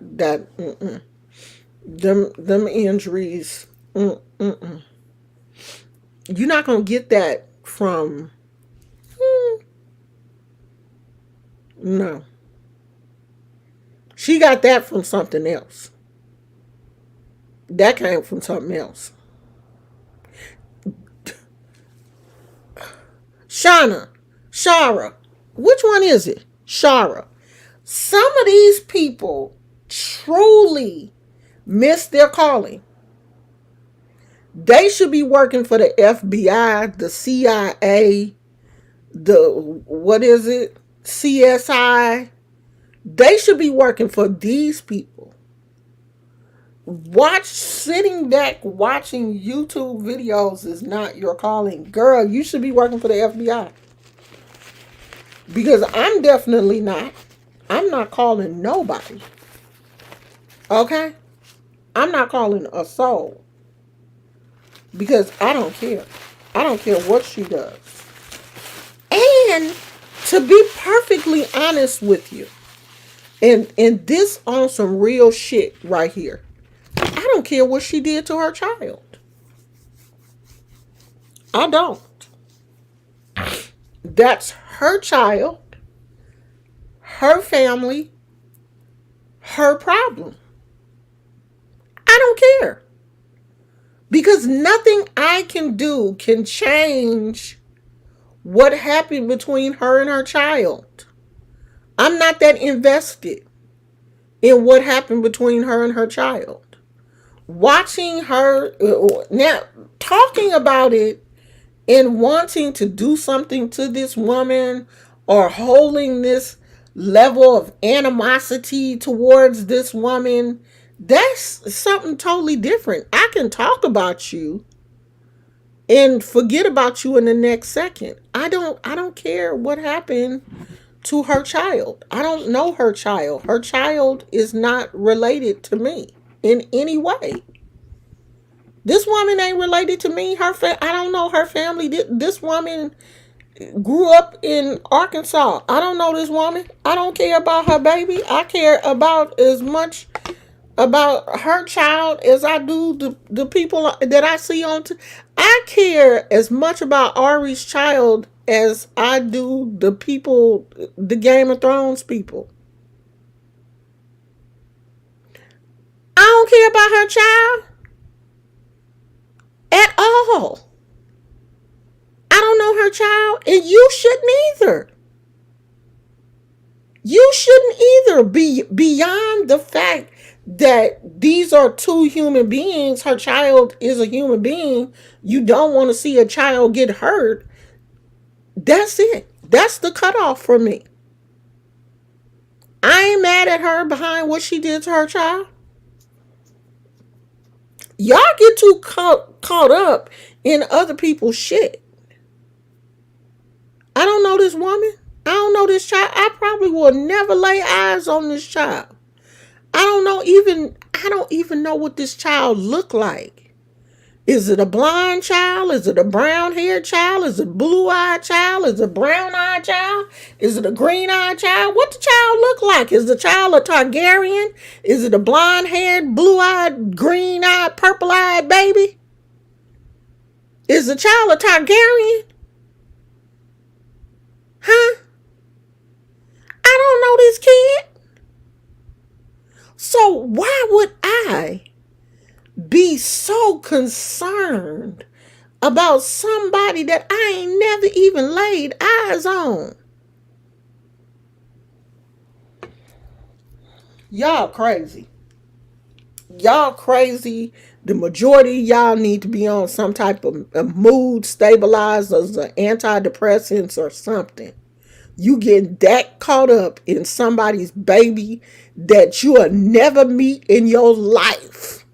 injuries. You're not going to get that from. No. She got that from something else. That came from something else. Shara. Which one is it? Shara. Some of these people truly miss their calling. They should be working for the FBI, the CIA, CSI. They should be working for these people. Sitting back watching YouTube videos is not your calling. Girl, you should be working for the FBI. Because I'm definitely not. I'm not calling nobody. Okay? I'm not calling a soul. Because I don't care. I don't care what she does. And to be perfectly honest with you, and this on some real shit right here, I don't care what she did to her child. I don't. That's her child, her family, her problem. I don't care. Because nothing I can do can change what happened between her and her child. I'm not that invested in what happened between her and her child. Watching her now, talking about it and wanting to do something to this woman or holding this level of animosity towards this woman, that's something totally different. I can talk about you and forget about you in the next second. I don't care what happened to her child. I don't know her child. Her child is not related to me in any way. This woman ain't related to me. I don't know her family. This woman grew up in Arkansas. I don't know this woman. I don't care about her baby. I care about as much about her child as I do the people that I see on. I care as much about Ari's child as I do the people, the Game of Thrones people. don't care about her child at all. I don't know her child, and you shouldn't either. You shouldn't either. Be beyond the fact that these are two human beings. Her child is a human being. You don't want to see a child get hurt. That's it. That's the cutoff for me. I ain't mad at her behind what she did to her child. Y'all get too caught up in other people's shit. I don't know this woman. I don't know this child. I probably will never lay eyes on this child. I don't even know what this child look like. Is it a blonde child? Is it a brown haired child? Is it a blue eyed child? Is it a brown eyed child? Is it a green eyed child? What the child look like? Is the child a Targaryen? Is it a blonde haired, blue eyed, green eyed, purple eyed baby? Is the child a Targaryen? Huh? I don't know this kid. So why would I be so concerned about somebody that I ain't never even laid eyes on? Y'all crazy. Y'all crazy. The majority of y'all need to be on some type of mood stabilizers or antidepressants or something. You get that caught up in somebody's baby that you'll never meet in your life.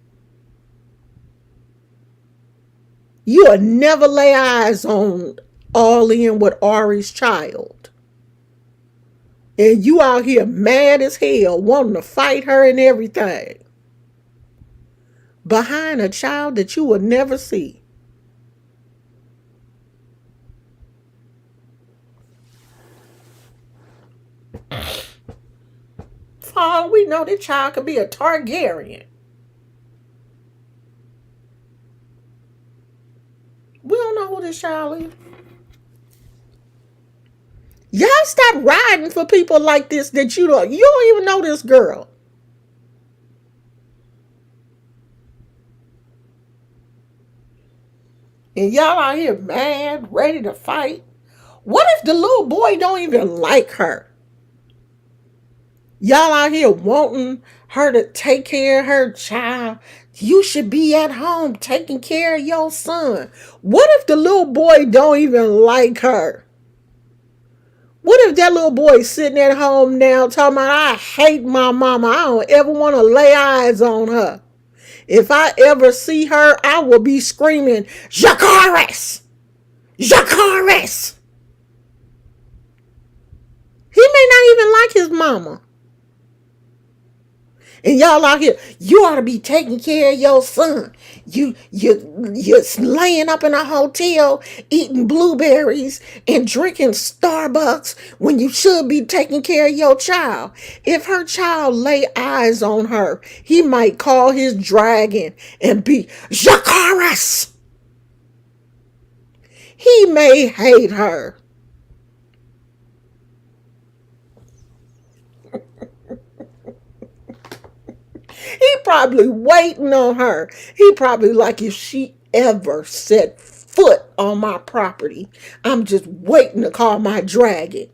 You'll never lay eyes on all in with Ari's child. And you out here mad as hell, wanting to fight her and everything. Behind a child that you will never see. For all we know, this child could be a Targaryen. We don't know who this child is. Y'all stop riding for people like this that you don't even know this girl. And y'all out here mad, ready to fight. What if the little boy don't even like her? Y'all out here wanting her to take care of her child. You should be at home taking care of your son. What if the little boy don't even like her? What if that little boy sitting at home now talking about, I hate my mama. I don't ever want to lay eyes on her. If I ever see her, I will be screaming, Jacaris! Jacaris! He may not even like his mama. And y'all out here, you ought to be taking care of your son. You're laying up in a hotel eating blueberries and drinking Starbucks when you should be taking care of your child. If her child lay eyes on her, he might call his dragon and be Jacaris. He may hate her. He probably waiting on her. He probably like, if she ever set foot on my property, I'm just waiting to call my dragon.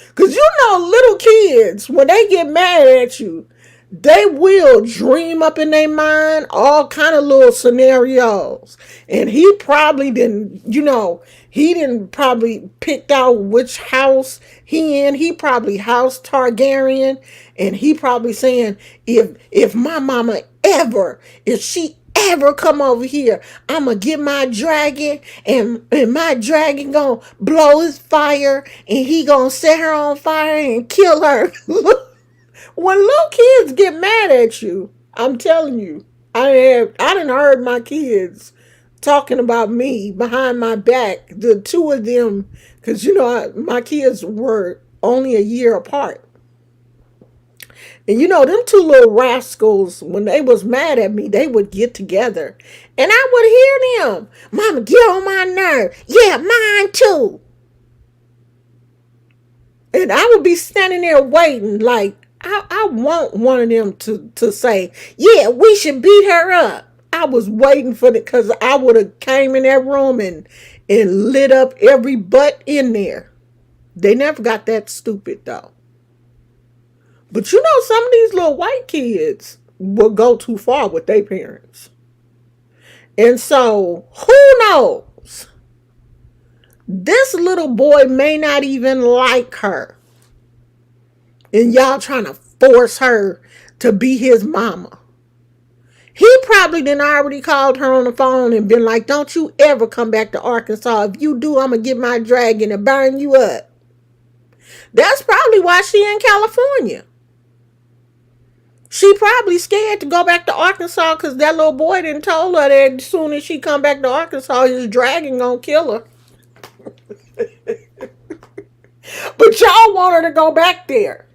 Because you know little kids, when they get mad at you, they will dream up in their mind all kind of little scenarios. And he probably didn't, he didn't probably picked out which house he in. He probably house Targaryen. And he probably saying, if my mama ever, if she ever come over here, I'ma get my dragon, and my dragon gonna blow his fire, and he gonna set her on fire and kill her. When little kids get mad at you, I'm telling you, I done heard my kids talking about me behind my back. The two of them, because my kids were only a year apart. And them two little rascals, when they was mad at me, they would get together. And I would hear them. Mama, get on my nerve. Yeah, mine too. And I would be standing there waiting, like, I I want one of them to say, yeah, we should beat her up. I was waiting for it because I would have came in that room and lit up every butt in there. They never got that stupid though. But you know, some of these little white kids will go too far with their parents. And so, who knows? This little boy may not even like her. And y'all trying to force her to be his mama. He probably done already called her on the phone and been like, don't you ever come back to Arkansas. If you do, I'm going to get my dragon and burn you up. That's probably why she in California. She probably scared to go back to Arkansas because that little boy didn't told her that as soon as she come back to Arkansas, his dragon gonna kill her. But y'all want her to go back there.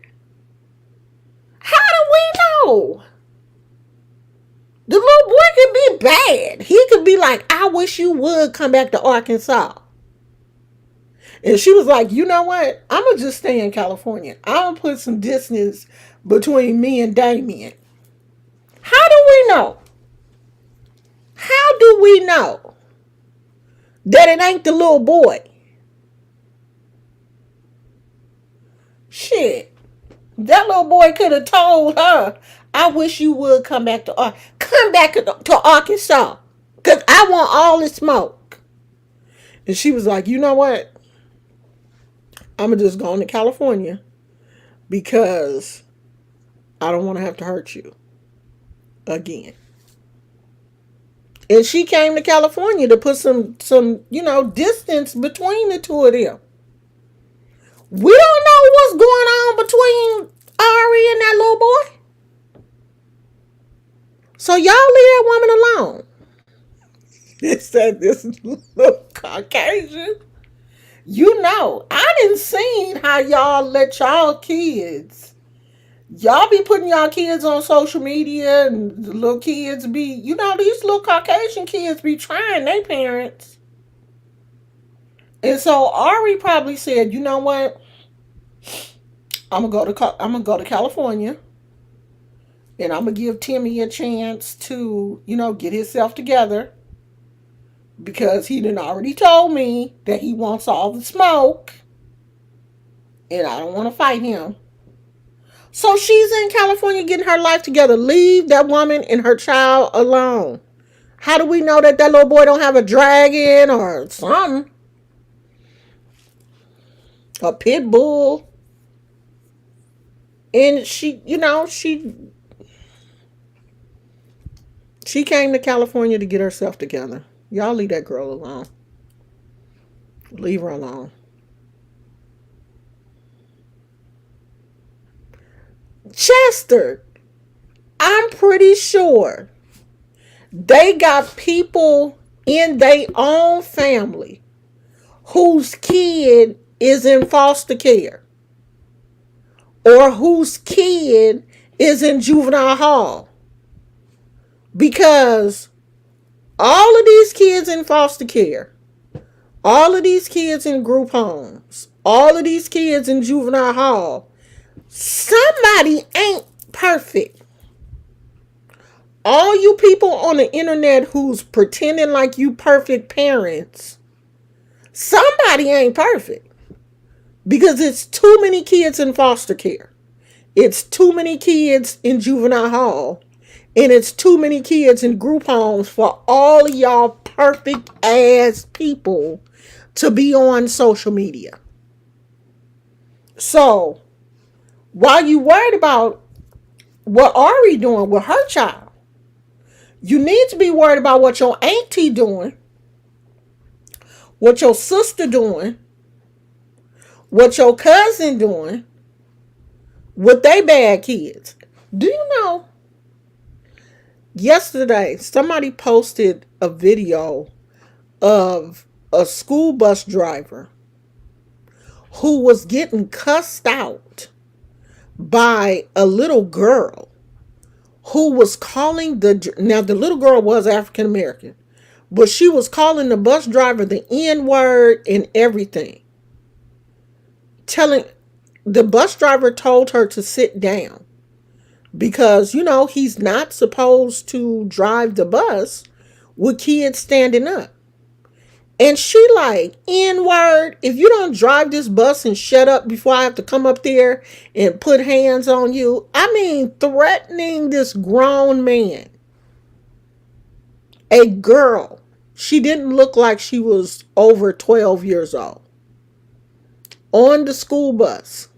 How do we know? The little boy could be bad. He could be like, I wish you would come back to Arkansas. And she was like, you know what? I'm going to just stay in California. I'm going to put some distance between me and Damien. How do we know? How do we know that it ain't the little boy? Shit. That little boy could have told her, I wish you would come back to Arkansas. Because I want all the smoke. And she was like, you know what? I'm going to just go on to California because I don't want to have to hurt you again. And she came to California to put some distance between the two of them. We don't know what's going on between Ari and that little boy. So y'all leave that woman alone. It said this little Caucasian. You know, I didn't see how y'all let y'all kids. Y'all be putting y'all kids on social media and the little kids be, these little Caucasian kids be trying their parents. And so Ari probably said, you know what? I'm gonna go to California and I'm gonna give Timmy a chance to, get himself together. Because he done already told me that he wants all the smoke. And I don't want to fight him. So she's in California getting her life together. Leave that woman and her child alone. How do we know that little boy don't have a dragon or something? A pit bull. And she came to California to get herself together. Y'all leave that girl alone. Leave her alone. Chester, I'm pretty sure they got people in their own family whose kid is in foster care or whose kid is in juvenile hall. Because all of these kids in foster care, all of these kids in group homes, all of these kids in juvenile hall, somebody ain't perfect. All you people on the internet who's pretending like you perfect parents, somebody ain't perfect. Because it's too many kids in foster care. It's too many kids in juvenile hall. And it's too many kids in group homes for all of y'all perfect ass people to be on social media. So, while you worried about what Ari doing with her child, you need to be worried about what your auntie doing, what your sister doing, what your cousin doing with they bad kids. Do you know? Yesterday, somebody posted a video of a school bus driver who was getting cussed out by a little girl who was calling now the little girl was African American, but she was calling the bus driver the N-word and everything. The bus driver told her to sit down. because, he's not supposed to drive the bus with kids standing up. And she like, N word, if you don't drive this bus and shut up before I have to come up there and put hands on you. I mean, threatening this grown man, a girl. She didn't look like she was over 12 years old. On the school bus,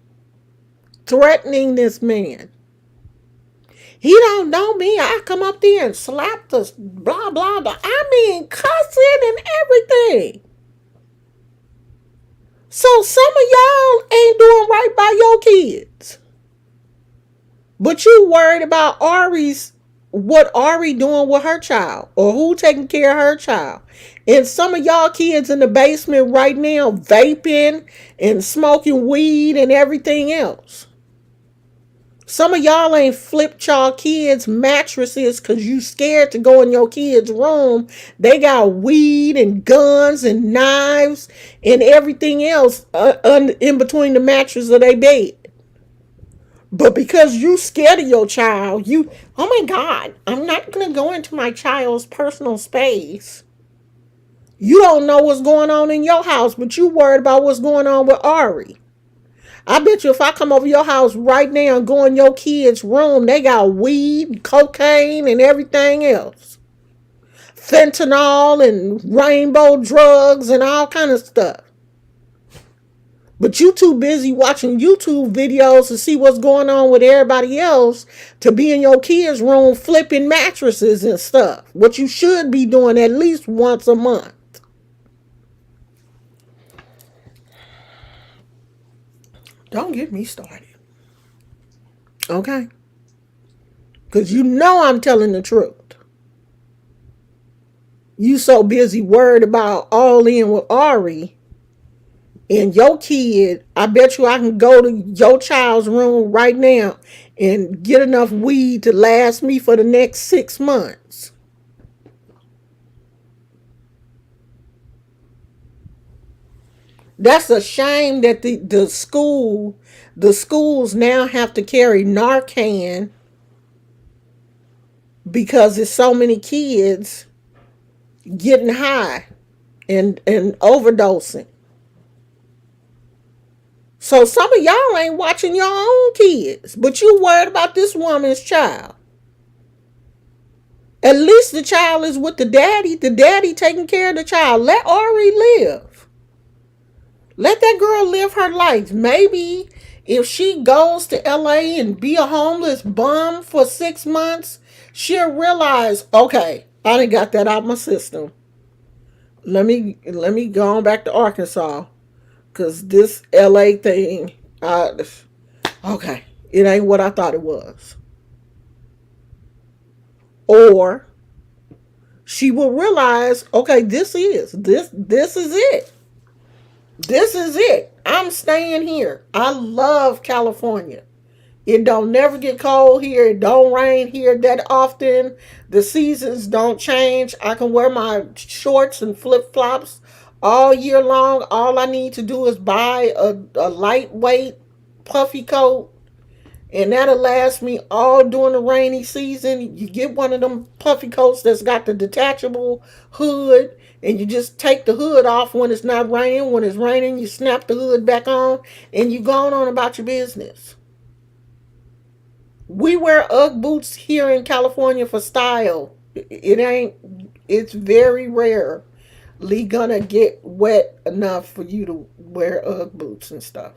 threatening this man. He don't know me. I come up there and slap the blah, blah, blah. I mean, cussing and everything. So some of y'all ain't doing right by your kids. But you worried about what Ari doing with her child, or who taking care of her child. And some of y'all kids in the basement right now vaping and smoking weed and everything else. Some of y'all ain't flipped y'all kids mattresses because you scared to go in your kids' room. They got weed and guns and knives and everything else in between the mattress of their bed. But because you scared of your child, oh my God, I'm not going to go into my child's personal space. You don't know what's going on in your house, but you worried about what's going on with Ari. I bet you if I come over your house right now and go in your kid's room, they got weed, cocaine, and everything else. Fentanyl and rainbow drugs and all kind of stuff. But you too busy watching YouTube videos to see what's going on with everybody else to be in your kid's room flipping mattresses and stuff. What you should be doing at least once a month. Don't get me started. Okay? Because you know I'm telling the truth. You so busy worried about all in with Ari and your kid. I bet you I can go to your child's room right now and get enough weed to last me for the next 6 months. That's a shame that the schools now have to carry Narcan because there's so many kids getting high and overdosing. So some of y'all ain't watching your own kids, but you worried about this woman's child. At least the child is with the daddy taking care of the child. Let Ari live. Let that girl live her life. Maybe if she goes to LA and be a homeless bum for 6 months, she'll realize, okay, I done got that out of my system. Let me go on back to Arkansas. Cause this LA thing, okay, it ain't what I thought it was. Or she will realize, okay, this is it. This is it. I'm staying here. I love California. It don't never get cold here. It don't rain here that often. The seasons don't change. I can wear my shorts and flip flops all year long. All I need to do is buy a lightweight puffy coat, and that'll last me all during the rainy season. You get one of them puffy coats that's got the detachable hood, and you just take the hood off when it's not raining. When it's raining, you snap the hood back on, and you go on about your business. We wear UGG boots here in California for style. It's very rarely gonna get wet enough for you to wear UGG boots and stuff.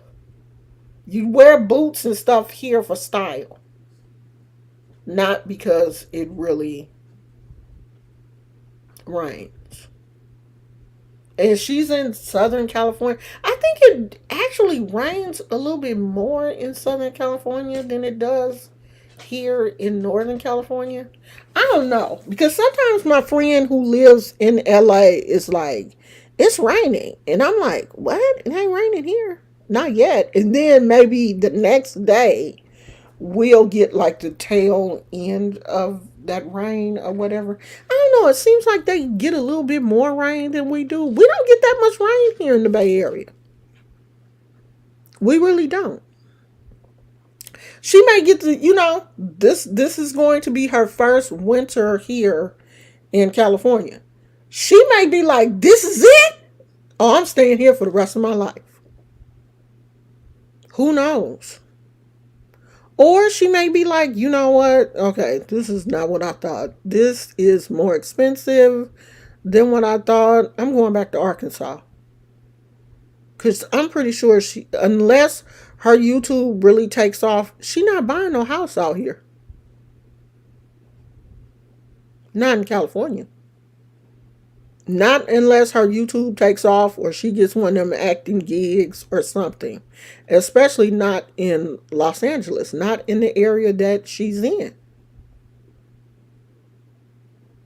You wear boots and stuff here for style, not because it really rains. And she's in Southern California. I think it actually rains a little bit more in Southern California than it does here in Northern California. I don't know. Because sometimes my friend who lives in LA is like, it's raining. And I'm like, what? It ain't raining here. Not yet. And then maybe the next day we'll get like the tail end of that rain or whatever. I don't know. It seems like they get a little bit more rain than we do. We don't get that much rain here in the Bay Area. We really don't. She may get to, this is going to be her first winter here in California. She may be like, this is it. Oh, I'm staying here for the rest of my life. Who knows? Or she may be like, you know what? Okay, this is not what I thought. This is more expensive than what I thought. I'm going back to Arkansas. Because I'm pretty sure unless her YouTube really takes off, she not buying no house out here. Not in California. Not unless her YouTube takes off or she gets one of them acting gigs or something. Especially not in Los Angeles, not in the area that she's in.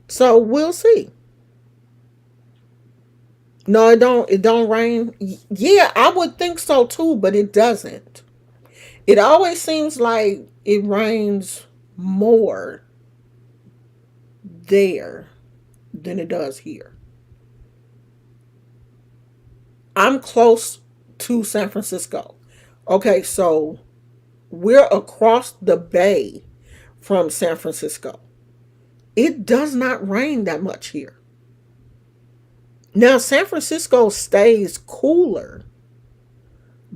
So we'll see. No, it don't rain. Yeah, I would think so too, but it doesn't. It always seems like it rains more there than it does here. I'm close to San Francisco. Okay, so we're across the bay from San Francisco. It does not rain that much here. Now, San Francisco stays cooler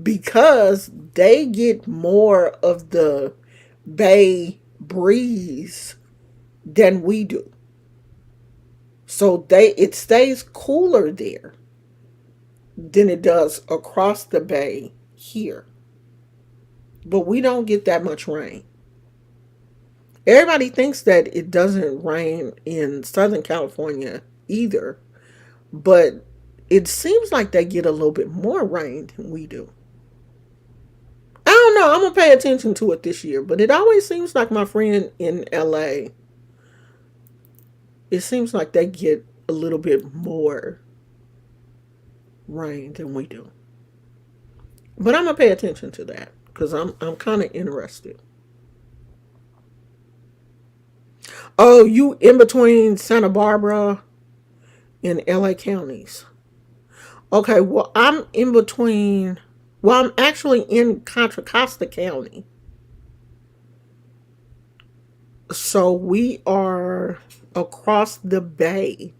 because they get more of the bay breeze than we do. So it stays cooler there than it does across the bay here. But we don't get that much rain. Everybody thinks that it doesn't rain in Southern California either, but it seems like they get a little bit more rain than we do. I don't know. I'm gonna pay attention to it this year, but it always seems like my friend in LA, it seems like they get a little bit more rain than we do. But I'm gonna pay attention to that because I'm kind of interested. Oh, you in between Santa Barbara and LA counties? Okay, well I'm in between. Well, I'm actually in Contra Costa County, so we are across the bay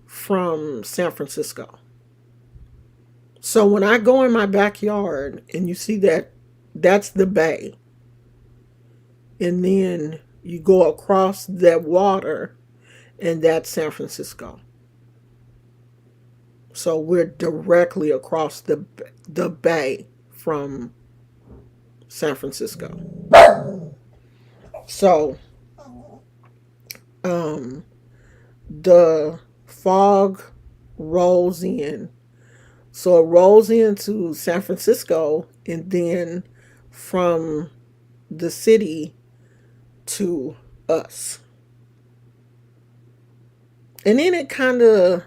from San Francisco. So when I go in my backyard and you see that, that's the bay. And then you go across that water and that's San Francisco. So we're directly across the bay from San Francisco. So um the fog rolls in. So it rolls into San Francisco and then from the city to us. And then it kind of,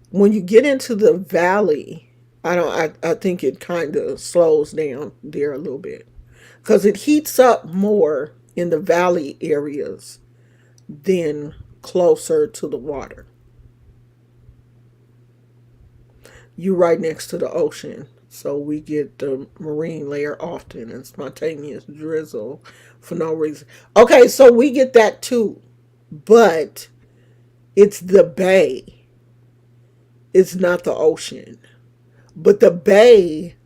when you get into the valley, I think it kind of slows down there a little bit because it heats up more in the valley areas than closer to the water. You right next to the ocean, so we get the marine layer often and spontaneous drizzle for no reason. Okay, so we get that too, but it's the bay. It's not the ocean. But the bay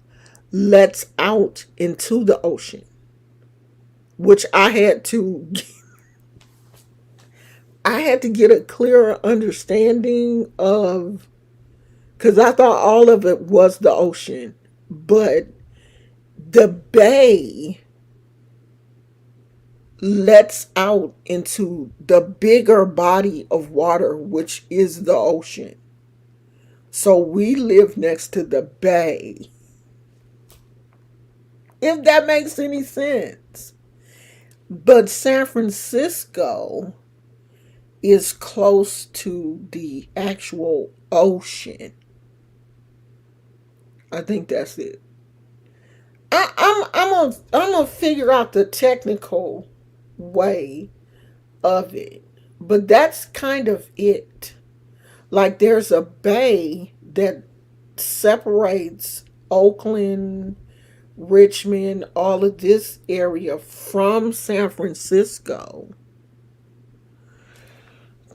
lets out into the ocean, which I had to get a clearer understanding of because I thought all of it was the ocean, but the bay lets out into the bigger body of water, which is the ocean. So we live next to the bay, if that makes any sense. But San Francisco is close to the actual ocean. I think that's it. I'm gonna figure out the technical way of it, but that's kind of it. Like there's a bay that separates Oakland Richmond, all of this area from San Francisco.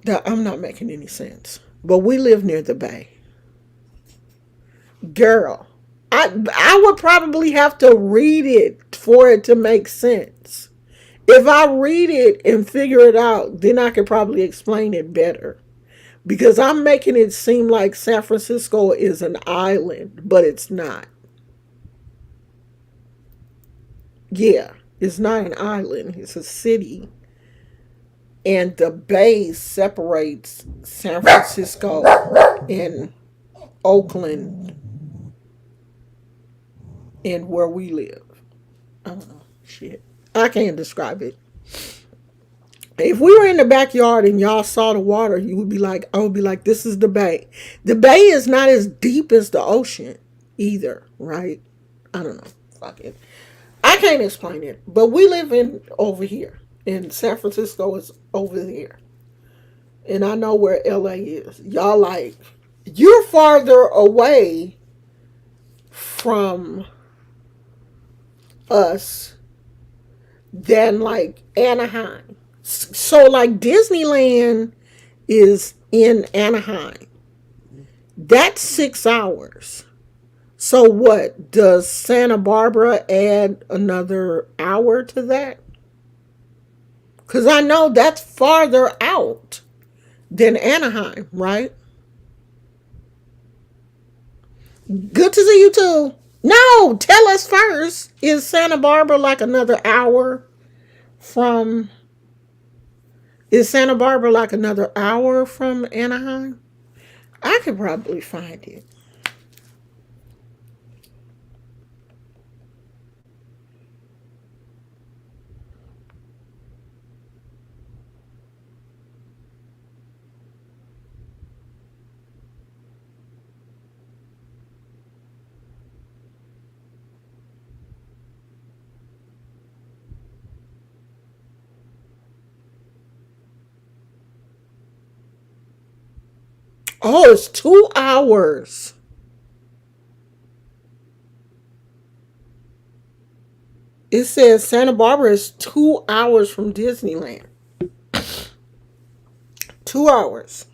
That I'm not making any sense. But we live near the bay. Girl, I would probably have to read it for it to make sense. If I read it and figure it out, then I could probably explain it better. Because I'm making it seem like San Francisco is an island, but it's not. Yeah, it's not an island, it's a city. And the bay separates San Francisco and Oakland and where we live. I don't know. Shit. I can't describe it. If we were in the backyard and y'all saw the water, you would be like, I would be like, this is the bay. The bay is not as deep as the ocean either, right? I don't know. Fuck it. I can't explain it. But we live in over here. And San Francisco is over there. And I know where LA is. Y'all like, you're farther away from us than like Anaheim. So like Disneyland is in Anaheim. That's 6 hours. So what? Does Santa Barbara add another hour to that? Because I know that's farther out than Anaheim, right? Good to see you too. No, tell us first. Is Santa Barbara like another hour from? Is Santa Barbara like another hour from Anaheim? I could probably find it. Oh, it's 2 hours. It says Santa Barbara is 2 hours from Disneyland. 2 hours.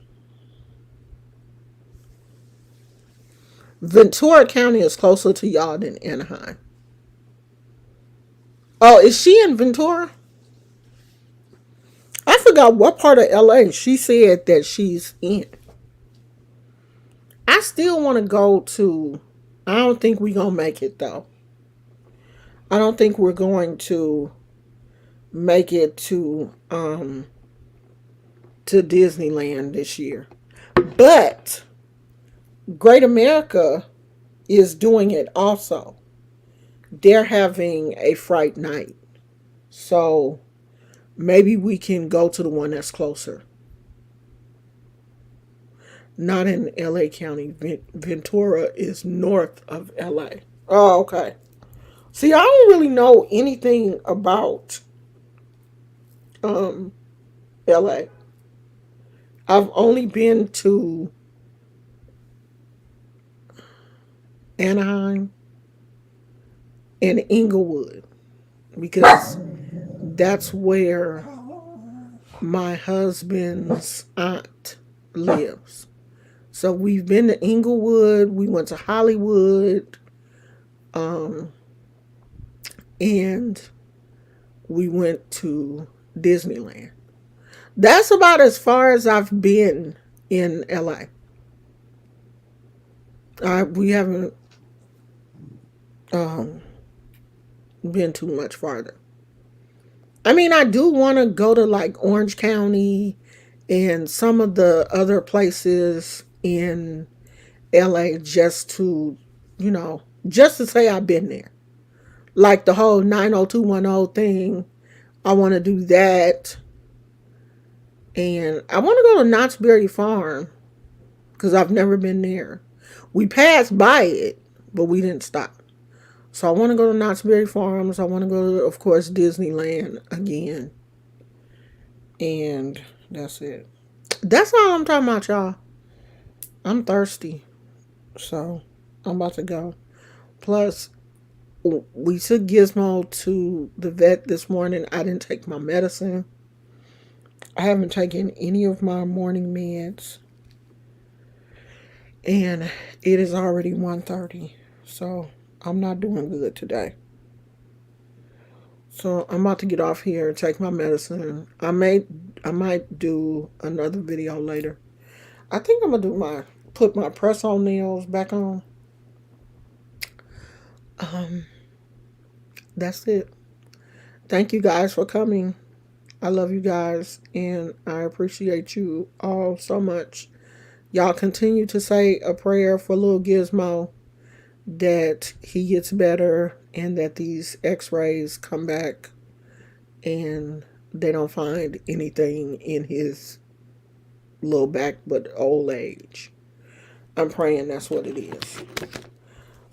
Ventura County is closer to y'all than Anaheim. Oh, is she in Ventura? I forgot what part of LA she said that she's in. I still want to go to. I don't think we're going to make it though. I don't think we're going to make it to Disneyland this year. But Great America is doing it also. They're having a fright night. So maybe we can go to the one that's closer. Not in LA County. Ventura is north of LA. Oh, okay. See, I don't really know anything about um LA. I've only been to Anaheim and Inglewood because that's where my husband's aunt lives. So we've been to Inglewood, we went to Hollywood, um, and we went to Disneyland. That's about as far as I've been in LA. We haven't um, been too much farther. I mean, I do want to go to like Orange County and some of the other places in LA just to, just to say I've been there. Like the whole 90210 thing. I want to do that. And I want to go to Knott's Berry Farm because I've never been there. We passed by it, but we didn't stop. So I want to go to Knott's Berry Farms. I want to go to, of course, Disneyland again. And that's it. That's all I'm talking about, y'all. I'm thirsty. So I'm about to go. Plus, We took Gizmo to the vet this morning. I didn't take my medicine. I haven't taken any of my morning meds, and it is already 1:30. So I'm not doing good today. So I'm about to get off here and take my medicine. I might do another video later. I think I'm gonna put my press on nails back on. Um, that's it. Thank you guys for coming. I love you guys and I appreciate you all so much. Y'all continue to say a prayer for little Gizmo that he gets better and that these x-rays come back and they don't find anything in his little back but old age. I'm praying that's what it is.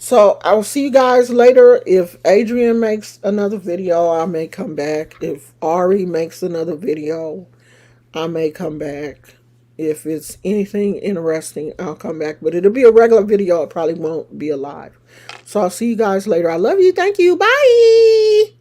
So I'll see you guys later. If Adrian makes another video, I may come back. If Ari makes another video, I may come back. If it's anything interesting, I'll come back. But it'll be a regular video. It probably won't be a live. So I'll see you guys later. I love you. Thank you. Bye.